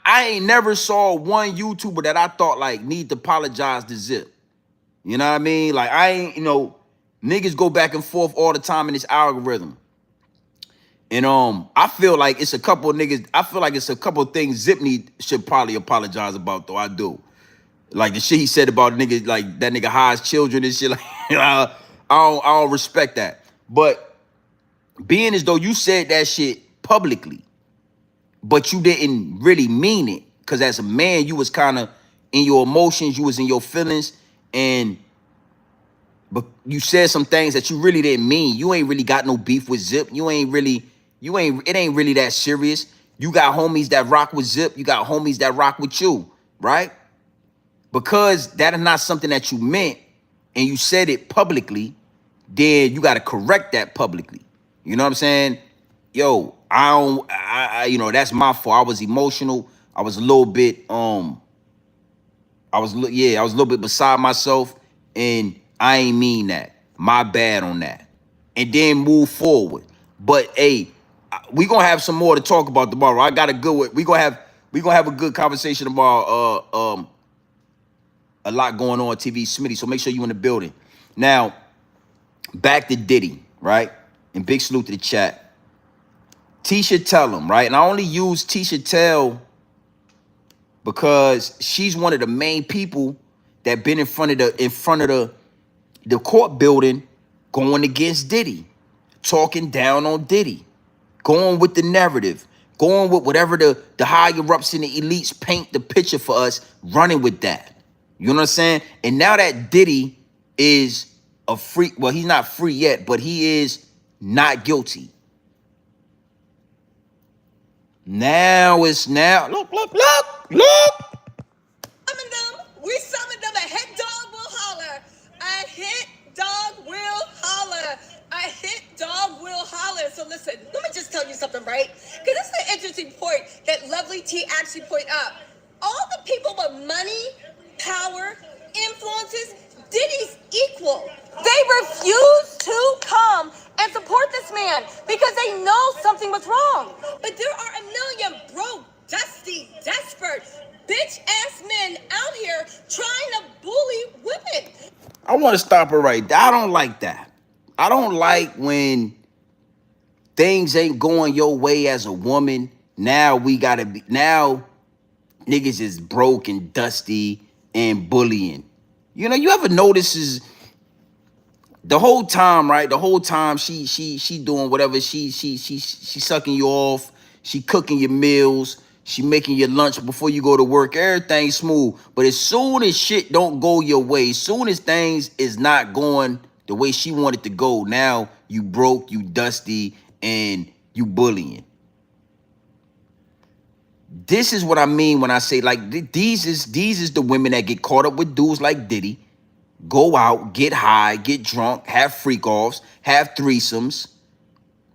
I ain't never saw one YouTuber that I thought like need to apologize to Zip. You know what I mean? Like I ain't, you know, niggas go back and forth all the time in this algorithm. And I feel like it's a couple of niggas, I feel like it's a couple of things Zip should probably apologize about, though. I do. Like the shit he said about niggas, like that nigga hides children and shit. Like, I don't respect that. But being as though you said that shit publicly, but you didn't really mean it, because as a man, you was kind of in your emotions, you was in your feelings, and but you said some things that you really didn't mean. You ain't really got no beef with Zip. It ain't really that serious. You got homies that rock with Zip. You got homies that rock with you, right? Because that is not something that you meant and you said it publicly, then you got to correct that publicly. You know what I'm saying? Yo, you know, that's my fault. I was emotional. I was a little bit, I was a little bit beside myself, and I ain't mean that. My bad on that. And then move forward. But hey, we gonna have some more to talk about tomorrow. I got a good one. We gonna have a good conversation about a lot going on TV, Smitty. So make sure you in the building. Now, back to Diddy, right? And big salute to the chat. Tisha Tell him, right? And I only use Tisha Tell because she's one of the main people that been in front of the court building going against Diddy, talking down on Diddy, going with the narrative, going with whatever the higher ups and the elites paint the picture for us, running with that. You know what I'm saying? And now that Diddy is a free, well, he's not free yet, but he is not guilty. Now it's now. Look. We summoned them. A hit dog will holler. A hit dog will holler. A hit dog will holler. So listen, let me just tell you something, right? Because this is an interesting point that Lovely T actually point out. All the people with money, power, influences, Diddy's equal. They refuse to come and support this man because they know something was wrong. But there are a million broke, dusty, desperate, bitch-ass men out here trying to bully women. I want to stop her right there. I don't like that. I don't like when things ain't going your way as a woman. Now now niggas is broke and dusty and bullying. You know, you ever notice the whole time, right? The whole time she doing whatever, she sucking you off, she cooking your meals, she making your lunch before you go to work, everything smooth. But as soon as shit don't go your way, as soon as things is not going the way she wanted to go, now you broke, you dusty, and you bullying. This is what I mean when I say, like, these is the women that get caught up with dudes like Diddy, go out, get high, get drunk, have freak offs, have threesomes,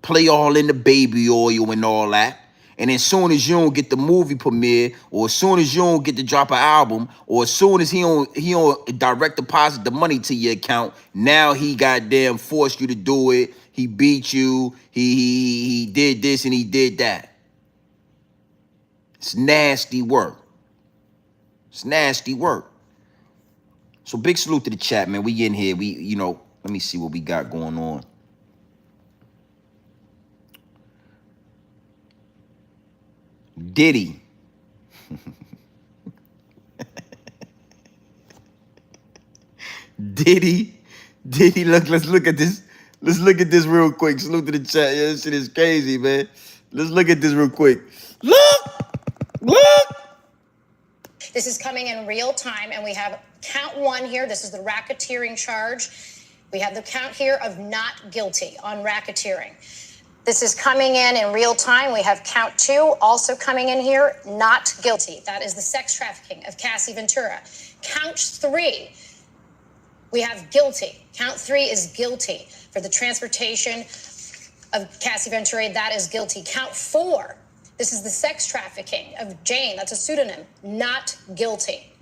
play all in the baby oil and all that. And as soon as you don't get the movie premiere, or as soon as you don't get to drop an album, or as soon as he don't direct deposit the money to your account, now he goddamn forced you to do it. He beat you. He did this and he did that. It's nasty work. It's nasty work. So big salute to the chat, man. We in here. Let me see what we got going on. Diddy. Diddy, let's look at this. Let's look at this real quick. Salute to the chat. Yeah, this shit is crazy, man. Let's look at this real quick. Look. This is coming in real time, and we have count one here. This is the racketeering charge. We have the count here of not guilty on racketeering. This is coming in real time. We have count two also coming in here, not guilty. That is the sex trafficking of Cassie Ventura. Count three, we have guilty. Count three is guilty for the transportation of Cassie Ventura. That is guilty. Count four, this is the sex trafficking of Jane. That's a pseudonym. Not guilty.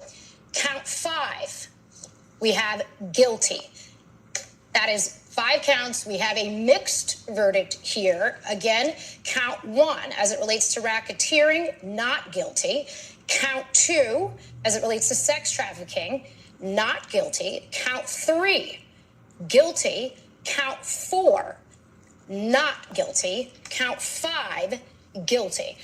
Count five, we have guilty. That is 5 counts. We have a mixed verdict here. Again, count 1 as it relates to racketeering, not guilty. Count 2 as it relates to sex trafficking, not guilty. Count 3, guilty. Count 4, not guilty. Count 5, guilty.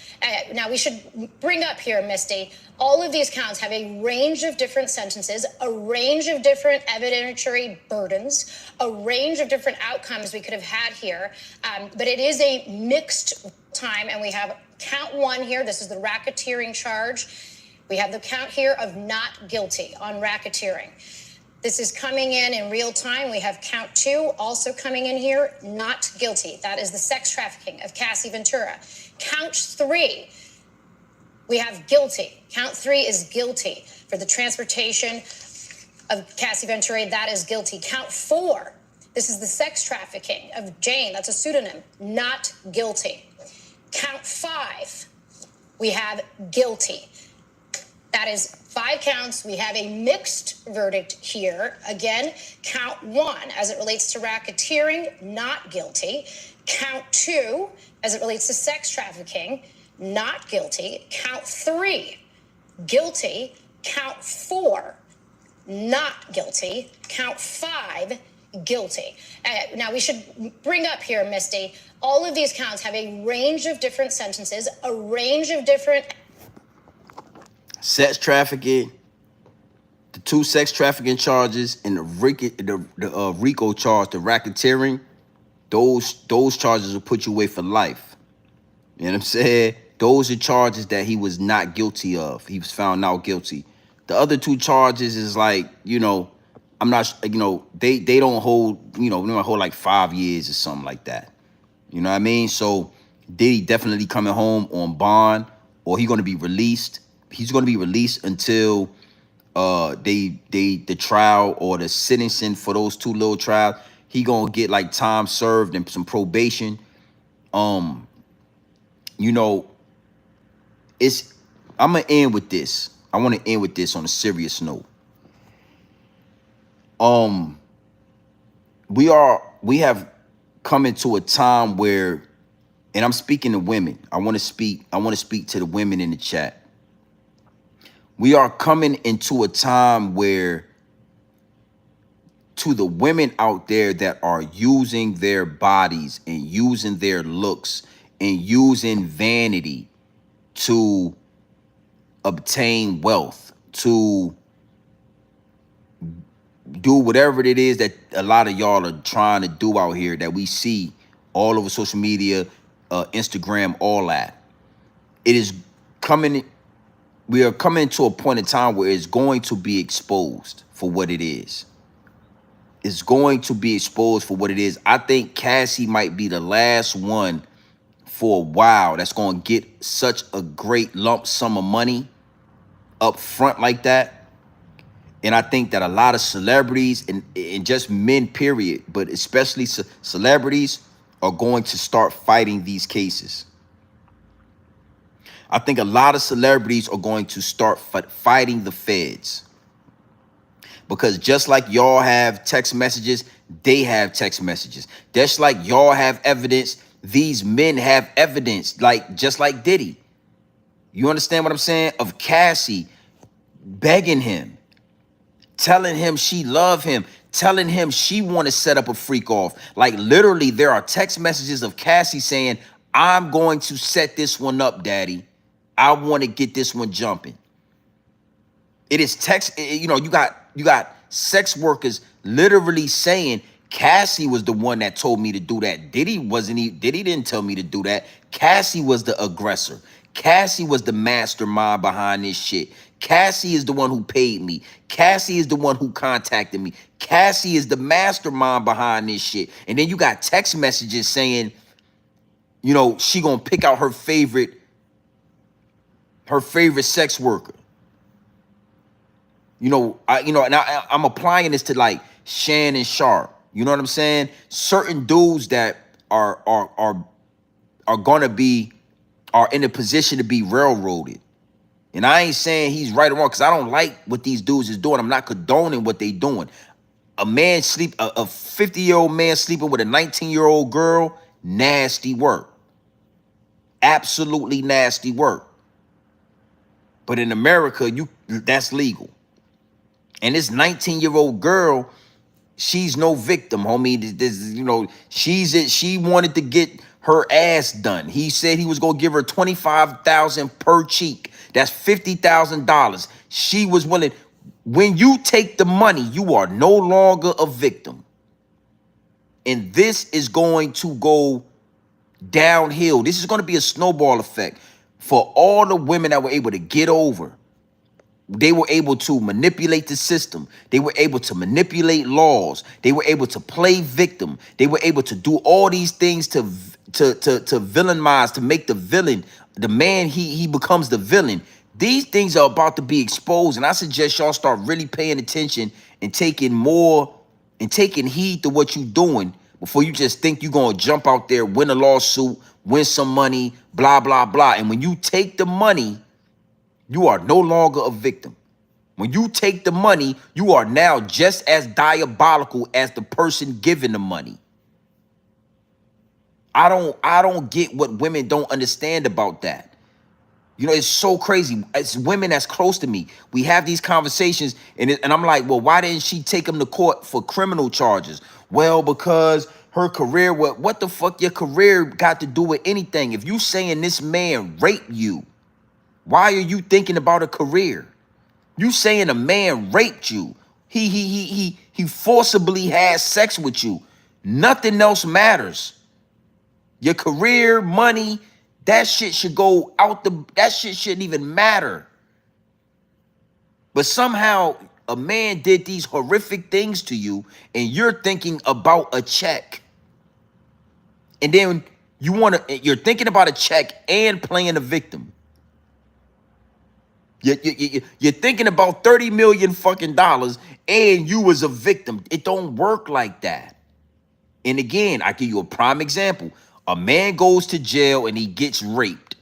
Now we should bring up here, Misty, all of these counts have a range of different sentences, a range of different evidentiary burdens, a range of different outcomes we could have had here. But it is a mixed time, and we have count 1 here. This is the racketeering charge. We have the count here of not guilty on racketeering. This is coming in real time. We have count 2 also coming in here, not guilty. That is the sex trafficking of Cassie Ventura. Count 3, we have guilty. Count 3 is guilty for the transportation of Cassie Ventura. That is guilty. Count 4, this is the sex trafficking of Jane. That's a pseudonym. Not guilty. Count 5, we have guilty. That is 5 counts. We have a mixed verdict here. Again, count 1 as it relates to racketeering, not guilty. Count 2 as it relates to sex trafficking, not guilty. Count 3, guilty. Count 4, not guilty. Count 5, guilty. Now we should bring up here, Misty, all of these counts have a range of different sentences, a range of different Sex trafficking, the 2 sex trafficking charges, and the RICO charge, the racketeering. Those charges will put you away for life. You know what I'm saying? Those are charges that he was not guilty of. He was found not guilty. The other 2 charges is like, I'm not, they don't hold, they don't hold like 5 years or something like that. You know what I mean? So Diddy definitely coming home on bond, or he going to be released. He's going to be released until the trial or the sentencing for those 2 little trials. He going to get like time served and some probation. I'm going to end with this. I want to end with this on a serious note. We have come into a time where, and I'm speaking to women. I want to speak to the women in the chat. We are coming into a time where, to the women out there that are using their bodies and using their looks and using vanity to obtain wealth, to do whatever it is that a lot of y'all are trying to do out here, that we see all over social media, Instagram, all that. It is coming. We are coming to a point in time where it's going to be exposed for what it is. It's going to be exposed for what it is. I think Cassie might be the last one for a while that's going to get such a great lump sum of money up front like that. And I think that a lot of celebrities and just men, period, but especially celebrities, are going to start fighting these cases. I think a lot of celebrities are going to start fighting the feds. Because just like y'all have text messages, they have text messages. Just like y'all have evidence, these men have evidence, just like Diddy. You understand what I'm saying? Of Cassie begging him, telling him she loved him, telling him she want to set up a freak off. Like literally, there are text messages of Cassie saying, "I'm going to set this one up, daddy. I want to get this one jumping." It is text, you got sex workers literally saying, Cassie was the one that told me to do that. Diddy didn't tell me to do that. Cassie was the aggressor. Cassie was the mastermind behind this shit. Cassie is the one who paid me. Cassie is the one who contacted me. Cassie is the mastermind behind this shit. And then you got text messages saying, she gonna pick out her favorite sex worker. I'm applying this to like Shannon Sharp. You know what I'm saying? Certain dudes that are in a position to be railroaded. And I ain't saying he's right or wrong, because I don't like what these dudes is doing. I'm not condoning what they doing. A man sleep, a 50-year-old man sleeping with a 19-year-old girl, nasty work. Absolutely nasty work. But in America, that's legal. And this 19-year-old girl, she's no victim, homie. She wanted to get her ass done. He said he was gonna give her $25,000 per cheek. That's $50,000. She was willing. When you take the money, you are no longer a victim. And this is going to go downhill. This is going to be a snowball effect for all the women that were able to get over. They were able to manipulate the system. They were able to manipulate laws. They were able to play victim. They were able to do all these things to villainize, to make the villain, the man, he becomes the villain. These things are about to be exposed, and I suggest y'all start really paying attention and taking heed to what you're doing before you just think you're going to jump out there, win a lawsuit, win some money, blah, blah, blah. And when you take the money, you are no longer a victim. When you take the money, you are now just as diabolical as the person giving the money. I don't get what women don't understand about that. You know, it's so crazy. It's women that's close to me. We have these conversations, and I'm like, well, why didn't she take him to court for criminal charges? Well, because her career, what the fuck your career got to do with anything? If you saying this man raped you, why are you thinking about a career? You saying a man raped you. He forcibly has sex with you. Nothing else matters. Your career, money, that shit should go out that shit shouldn't even matter. But somehow a man did these horrific things to you and you're thinking about a check. And then you're thinking about a check and playing a victim. You're thinking about 30 million fucking dollars and you was a victim. It don't work like that. And again, I give you a prime example. A man goes to jail and he gets raped.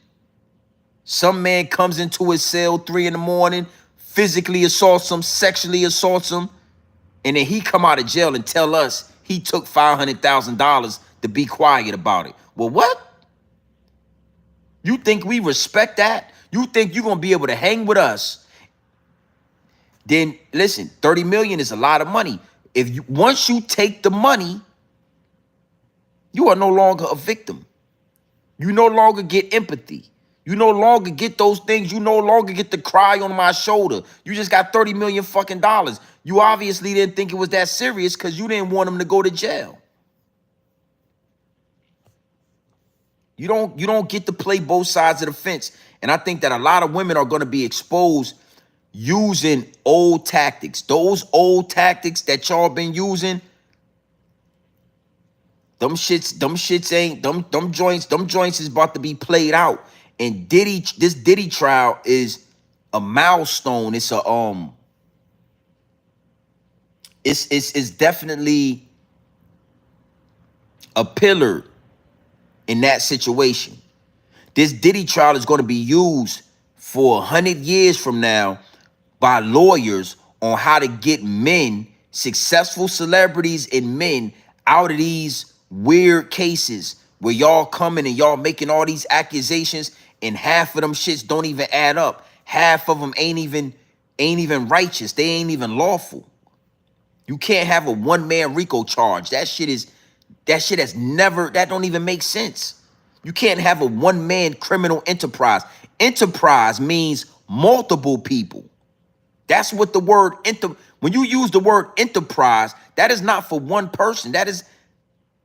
Some man comes into his cell 3 in the morning, physically assaults him, sexually assaults him, and then he come out of jail and tell us he took $500,000 to be quiet about it. Well, what? You think we respect that? You think you're going to be able to hang with us? Then listen, 30 million is a lot of money. Once you take the money, you are no longer a victim. You no longer get empathy. You no longer get those things. You no longer get to cry on my shoulder. You just got 30 million fucking dollars. You obviously didn't think it was that serious because you didn't want him to go to jail. You don't get to play both sides of the fence. And I think that a lot of women are going to be exposed using old tactics. Those old tactics that y'all been using, them joints is about to be played out. And this Diddy trial is a milestone. It's it's definitely a pillar in that situation. This Diddy trial is going to be used for 100 years from now by lawyers on how to get men, successful celebrities and men, out of these weird cases where y'all coming and y'all making all these accusations and half of them shits don't even add up. Half of them ain't even righteous. They ain't even lawful. You can't have a one-man RICO charge. That don't even make sense. You can't have a one-man criminal enterprise. Enterprise means multiple people. That's what the word when you use the word enterprise, that is not for one person. That's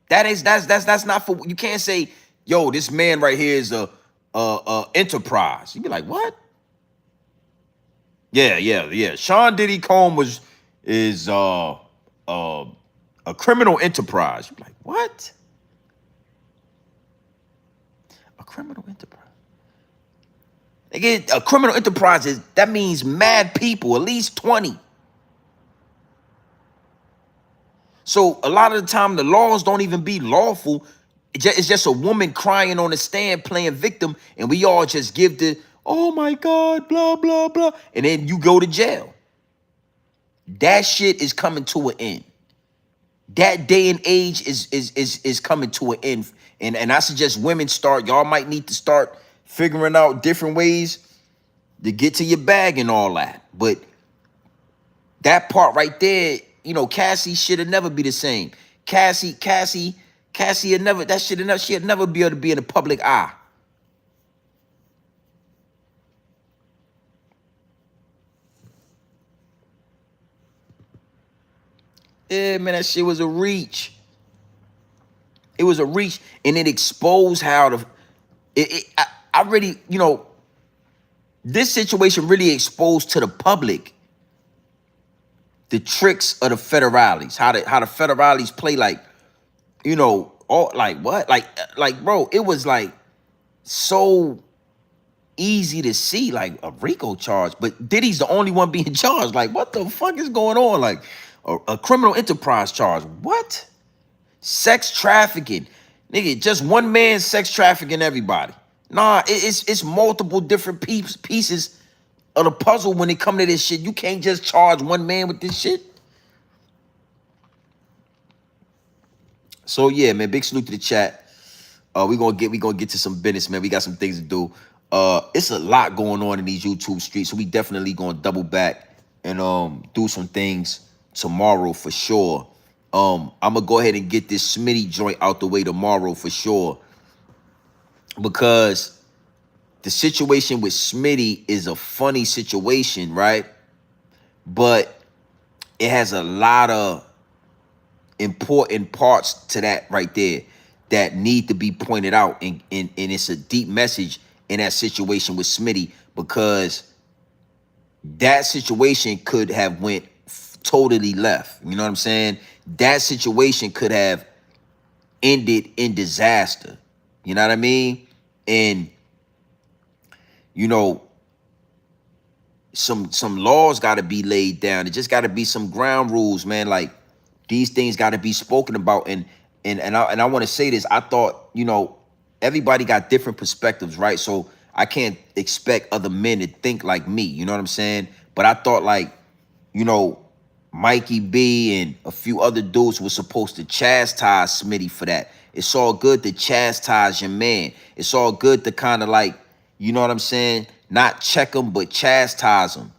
not for, you can't say, yo, this man right here is a enterprise. You'd be like, what? Yeah. Sean Diddy Combs is a criminal enterprise. You're like, what? A criminal enterprise. Again, a criminal enterprise that means mad people, at least 20. So a lot of the time, the laws don't even be lawful. It's just a woman crying on the stand playing victim, and we all just give the, oh my God, blah, blah, blah. And then you go to jail. That shit is coming to an end. That day and age is coming to an end. And I suggest women start, y'all might need to start figuring out different ways to get to your bag and all that. But that part right there, you know, Cassie should have never be the same. Cassie had never, that should have never, she'd never be able to be in the public eye. Yeah, man, that shit was a reach. It was a reach, and it exposed how I really, you know, this situation really exposed to the public the tricks of the federales, how the federales play, like, you know, all like what, like bro, it was like so easy to see, like a RICO charge, but Diddy's the only one being charged. Like, what the fuck is going on? Like a criminal enterprise charge. What? Sex trafficking. Nigga, just one man sex trafficking everybody. Nah, it's multiple different pieces of the puzzle when it come to this shit. You can't just charge one man with this shit. So yeah, man, big salute to the chat. We gonna get to some business, man. We got some things to do. It's a lot going on in these YouTube streets, so we definitely gonna double back and do some things tomorrow for sure. I'm gonna go ahead and get this Smitty joint out the way tomorrow for sure, because the situation with Smitty is a funny situation, right? But it has a lot of important parts to that right there that need to be pointed out, and it's a deep message in that situation with Smitty, because that situation could have went totally left. You know what I'm saying? That situation could have ended in disaster. You know what I mean? And you know, some laws got to be laid down. It just got to be some ground rules, man. Like, these things got to be spoken about. And I want to say this. I thought, you know, everybody got different perspectives, right? So I can't expect other men to think like me. You know what I'm saying? But I thought, like, you know, Mikey B and a few other dudes were supposed to chastise Smitty for that. It's all good to chastise your man. It's all good to kind of, like, you know what I'm saying, not check him, but chastise him.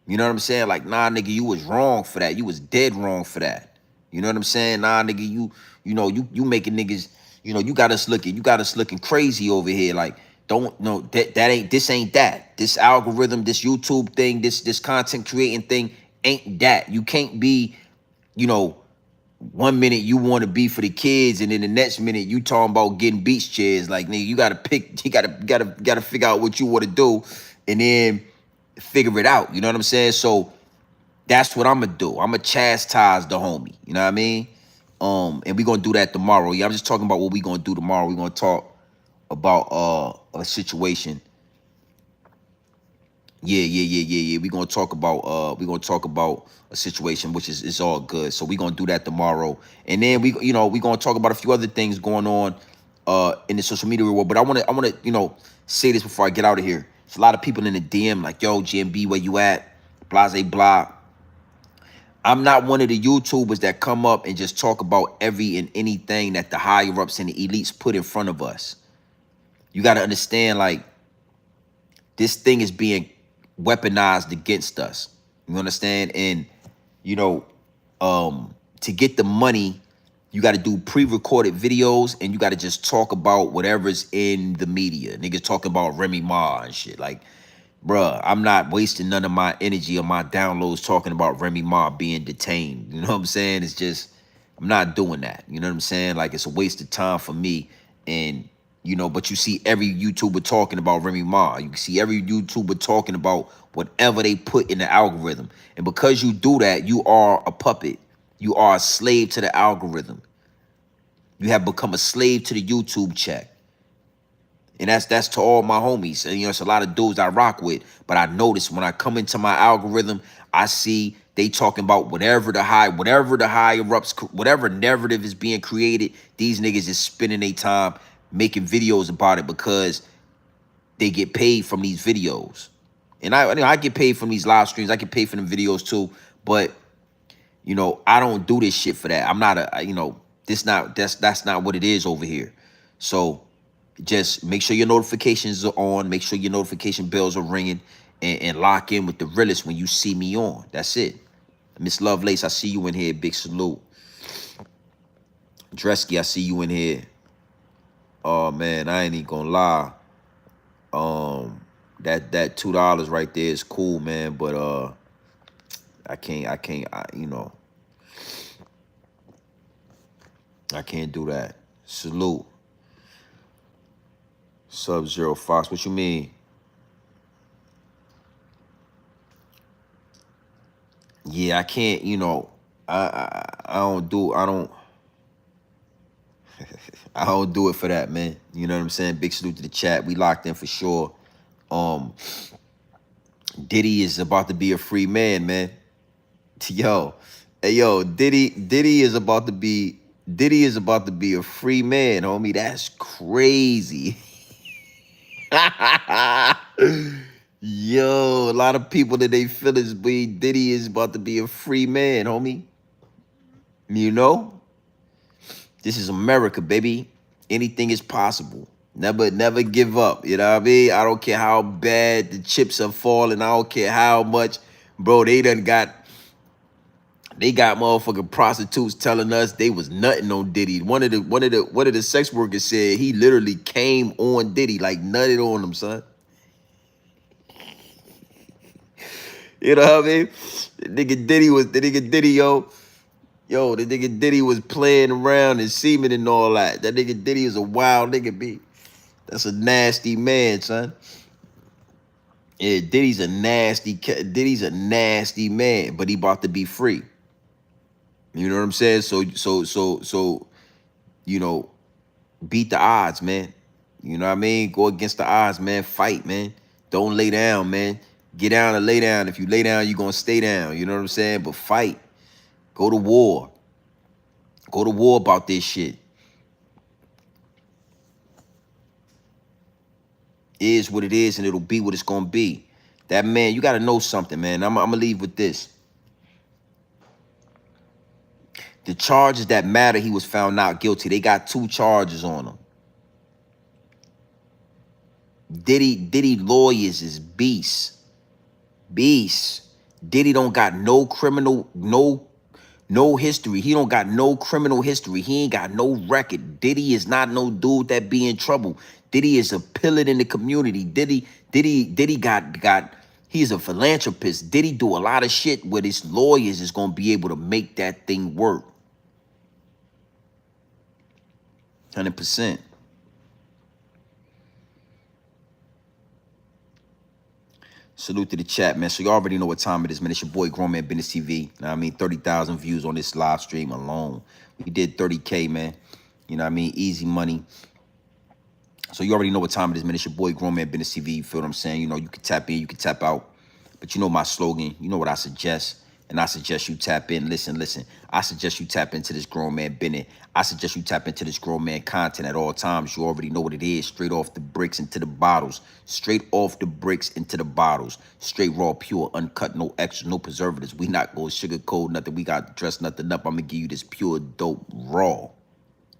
You know what I'm saying? Like, nah, nigga, you was wrong for that. You was dead wrong for that. You know what I'm saying? Nah, nigga, you making niggas, you know, you got us looking crazy over here. Like, don't, no, this ain't that. This algorithm, this YouTube thing, this content creating thing ain't that. You can't be, you know, one minute you want to be for the kids, and then the next minute you talking about getting beach chairs. Like, nigga, you gotta pick, you gotta figure out what you want to do, and then figure it out. You know what I'm saying? So that's what I'm gonna do. I'm gonna chastise the homie. You know what I mean? And we gonna do that tomorrow. Yeah, I'm just talking about what we gonna do tomorrow. We gonna talk about a situation. Yeah. We're gonna talk about a situation, which is all good. So we're gonna do that tomorrow. And then we're gonna talk about a few other things going on in the social media world. But I wanna, you know, say this before I get out of here. There's a lot of people in the DM like, yo, GMB, where you at? Blase blah. I'm not one of the YouTubers that come up and just talk about every and anything that the higher ups and the elites put in front of us. You gotta understand, like, this thing is being weaponized against us. You understand? And, you know, to get the money, you got to do pre-recorded videos, and you got to just talk about whatever's in the media. Niggas talking about Remy Ma and shit. Like, bruh, I'm not wasting none of my energy or my downloads talking about Remy Ma being detained. You know what I'm saying? It's just, I'm not doing that. You know what I'm saying? Like, it's a waste of time for me. And, you know, but you see every YouTuber talking about Remy Ma. You see every YouTuber talking about whatever they put in the algorithm. And because you do that, you are a puppet. You are a slave to the algorithm. You have become a slave to the YouTube check. And that's to all my homies. And, you know, it's a lot of dudes I rock with. But I notice when I come into my algorithm, I see they talking about whatever the higher ups, whatever narrative is being created. These niggas is spending their time making videos about it because they get paid from these videos. And I get paid from these live streams. I get paid for them videos too. But You know, I don't do this shit for that. I'm not you know, that's not what it is over here. So just make sure your notifications are on. Make sure your notification bells are ringing, and lock in with the realest when you see me on. That's it. Miss Lovelace, I see you in here. Big salute. Dresky, I see you in here. Oh man, I ain't even gonna lie. That $2 right there is cool, man. But you know, I can't do that. Salute. Sub-Zero Fox, what you mean? Yeah, I can't, you know, I don't I don't do it for that, man. You know what I'm saying? Big salute to the chat. We locked in for sure. Diddy is about to be a free man, man. Yo, hey yo, Diddy is about to be a free man, homie. That's crazy. Yo, a lot of people that they feel is Diddy is about to be a free man, homie. You know? This is America, baby. Anything is possible. Never give up. You know what I mean? I don't care how bad the chips are falling. I don't care how much, bro. They got motherfucking prostitutes telling us they was nutting on Diddy. One of the sex workers said he literally came on Diddy, like nutted on him, son. You know what I mean? The nigga Diddy, yo, the nigga Diddy was playing around and semen and all that. That nigga Diddy is a wild nigga, B. That's a nasty man, son. Yeah, Diddy's a nasty man, but he about to be free. You know what I'm saying? So, you know, beat the odds, man. You know what I mean? Go against the odds, man. Fight, man. Don't lay down, man. Get down and lay down. If you lay down, you're gonna stay down. You know what I'm saying? But fight. Go to war. Go to war about this shit. It is what it is, and it'll be what it's gonna be. That man, you gotta know something, man. I'm gonna leave with this. The charges that matter, he was found not guilty. They got 2 charges on him. Diddy lawyers is beasts. Beasts. Diddy don't got no criminal, no history. He don't got no criminal history. He ain't got no record. Diddy is not no dude that be in trouble. Diddy is a pillar in the community. Diddy got he's a philanthropist. Diddy do a lot of shit where his lawyers is gonna be able to make that thing work. 100%. Salute to the chat, man. So you already know what time it is, man. It's your boy, Grown Man Business TV. Now, I mean, 30,000 views on this live stream alone. We did 30K, man. You know what I mean? Easy money. So you already know what time it is, man. It's your boy, Grown Man Business TV. You feel what I'm saying? You know, you can tap in, you can tap out. But you know my slogan. You know what I suggest. And I suggest you tap in. Listen. I suggest you tap into this grown man business. I suggest you tap into this grown man content at all times. You already know what it is. Straight off the bricks into the bottles. Straight off the bricks into the bottles. Straight raw, pure, uncut, no extra, no preservatives. We not going sugarcoat nothing. We got dressed nothing up. I'm gonna give you this pure dope raw.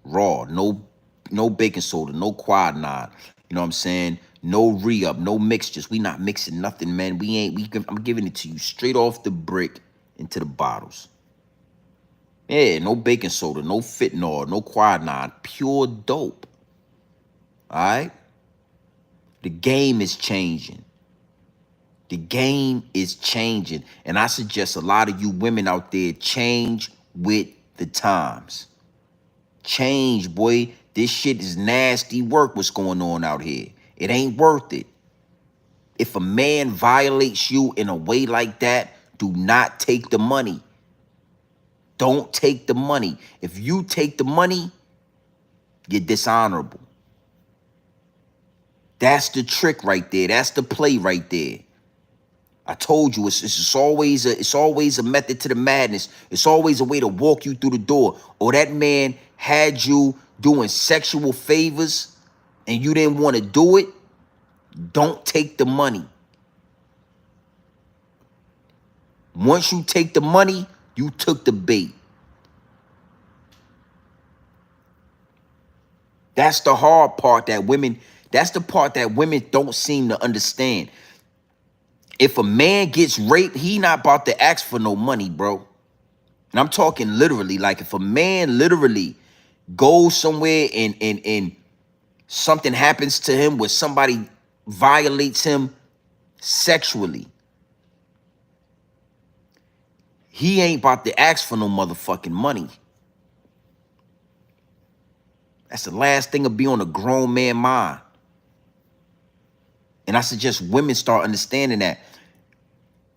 Raw. No baking soda, no quinine. You know what I'm saying? No re-up, no mixtures. We not mixing nothing, man. I'm giving it to you straight off the brick into the bottles. Yeah, no baking soda, no fentanyl, no quinine, pure dope. All right? The game is changing. The game is changing. And I suggest a lot of you women out there change with the times. Change, boy. This shit is nasty work what's going on out here. It ain't worth it. If a man violates you in a way like that, do not take the money. Don't take the money. If you take the money, you're dishonorable. That's the trick right there. That's the play right there. I told you, it's always a method to the madness. It's always a way to walk you through the door. Or that man had you doing sexual favors and you didn't want to do it. Don't take the money. Once you take the money, You took the bait. That's the hard part that's the part that women don't seem to understand. If a man gets raped, he not about to ask for no money, bro. And I'm talking literally. Like if a man literally goes somewhere and something happens to him where somebody violates him sexually, he ain't about to ask for no motherfucking money. That's the last thing to be on a grown man mind. And I suggest women start understanding that.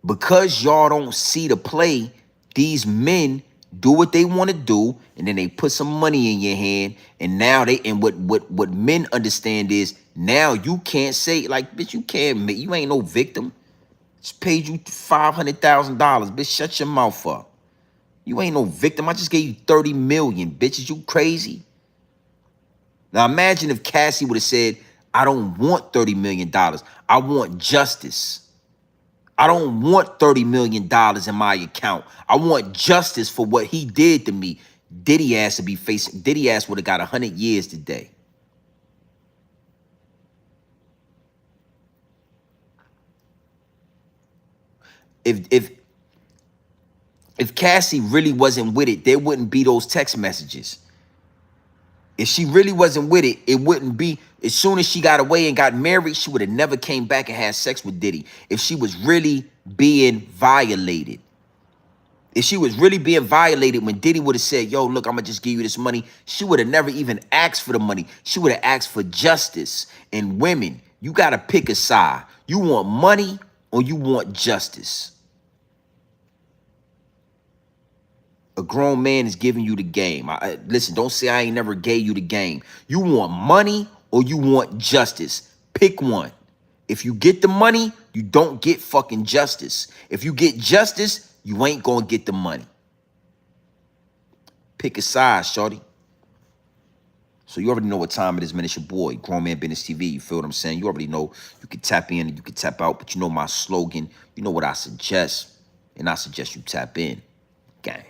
Because y'all don't see the play, these men do what they want to do, and then they put some money in your hand, and now what men understand is now you can't say, like, bitch, you ain't no victim. Just paid you $500,000, bitch, shut your mouth up. You ain't no victim. I just gave you 30 million, bitches. You crazy? Now imagine if Cassie would have said, I don't want $30 million. I want justice. I don't want $30 million in my account. I want justice for what he did to me. Diddy ass would have got 100 years today. If Cassie really wasn't with it, there wouldn't be those text messages. If she really wasn't with it, it wouldn't be. As soon as she got away and got married, she would have never came back and had sex with Diddy. If she was really being violated. If she was really being violated, when Diddy would have said, yo, look, I'm going to just give you this money, she would have never even asked for the money. She would have asked for justice. And women, you got to pick a side. You want money or you want justice? A grown man is giving you the game. Listen, don't say I ain't never gave you the game. You want money or you want justice? Pick one. If you get the money, you don't get fucking justice. If you get justice, you ain't gonna get the money. Pick a side, shorty. So you already know what time it is, man. It's your boy, Grown Man Business TV. You feel what I'm saying? You already know you can tap in and you can tap out, but you know my slogan. You know what I suggest, and I suggest you tap in. Gang.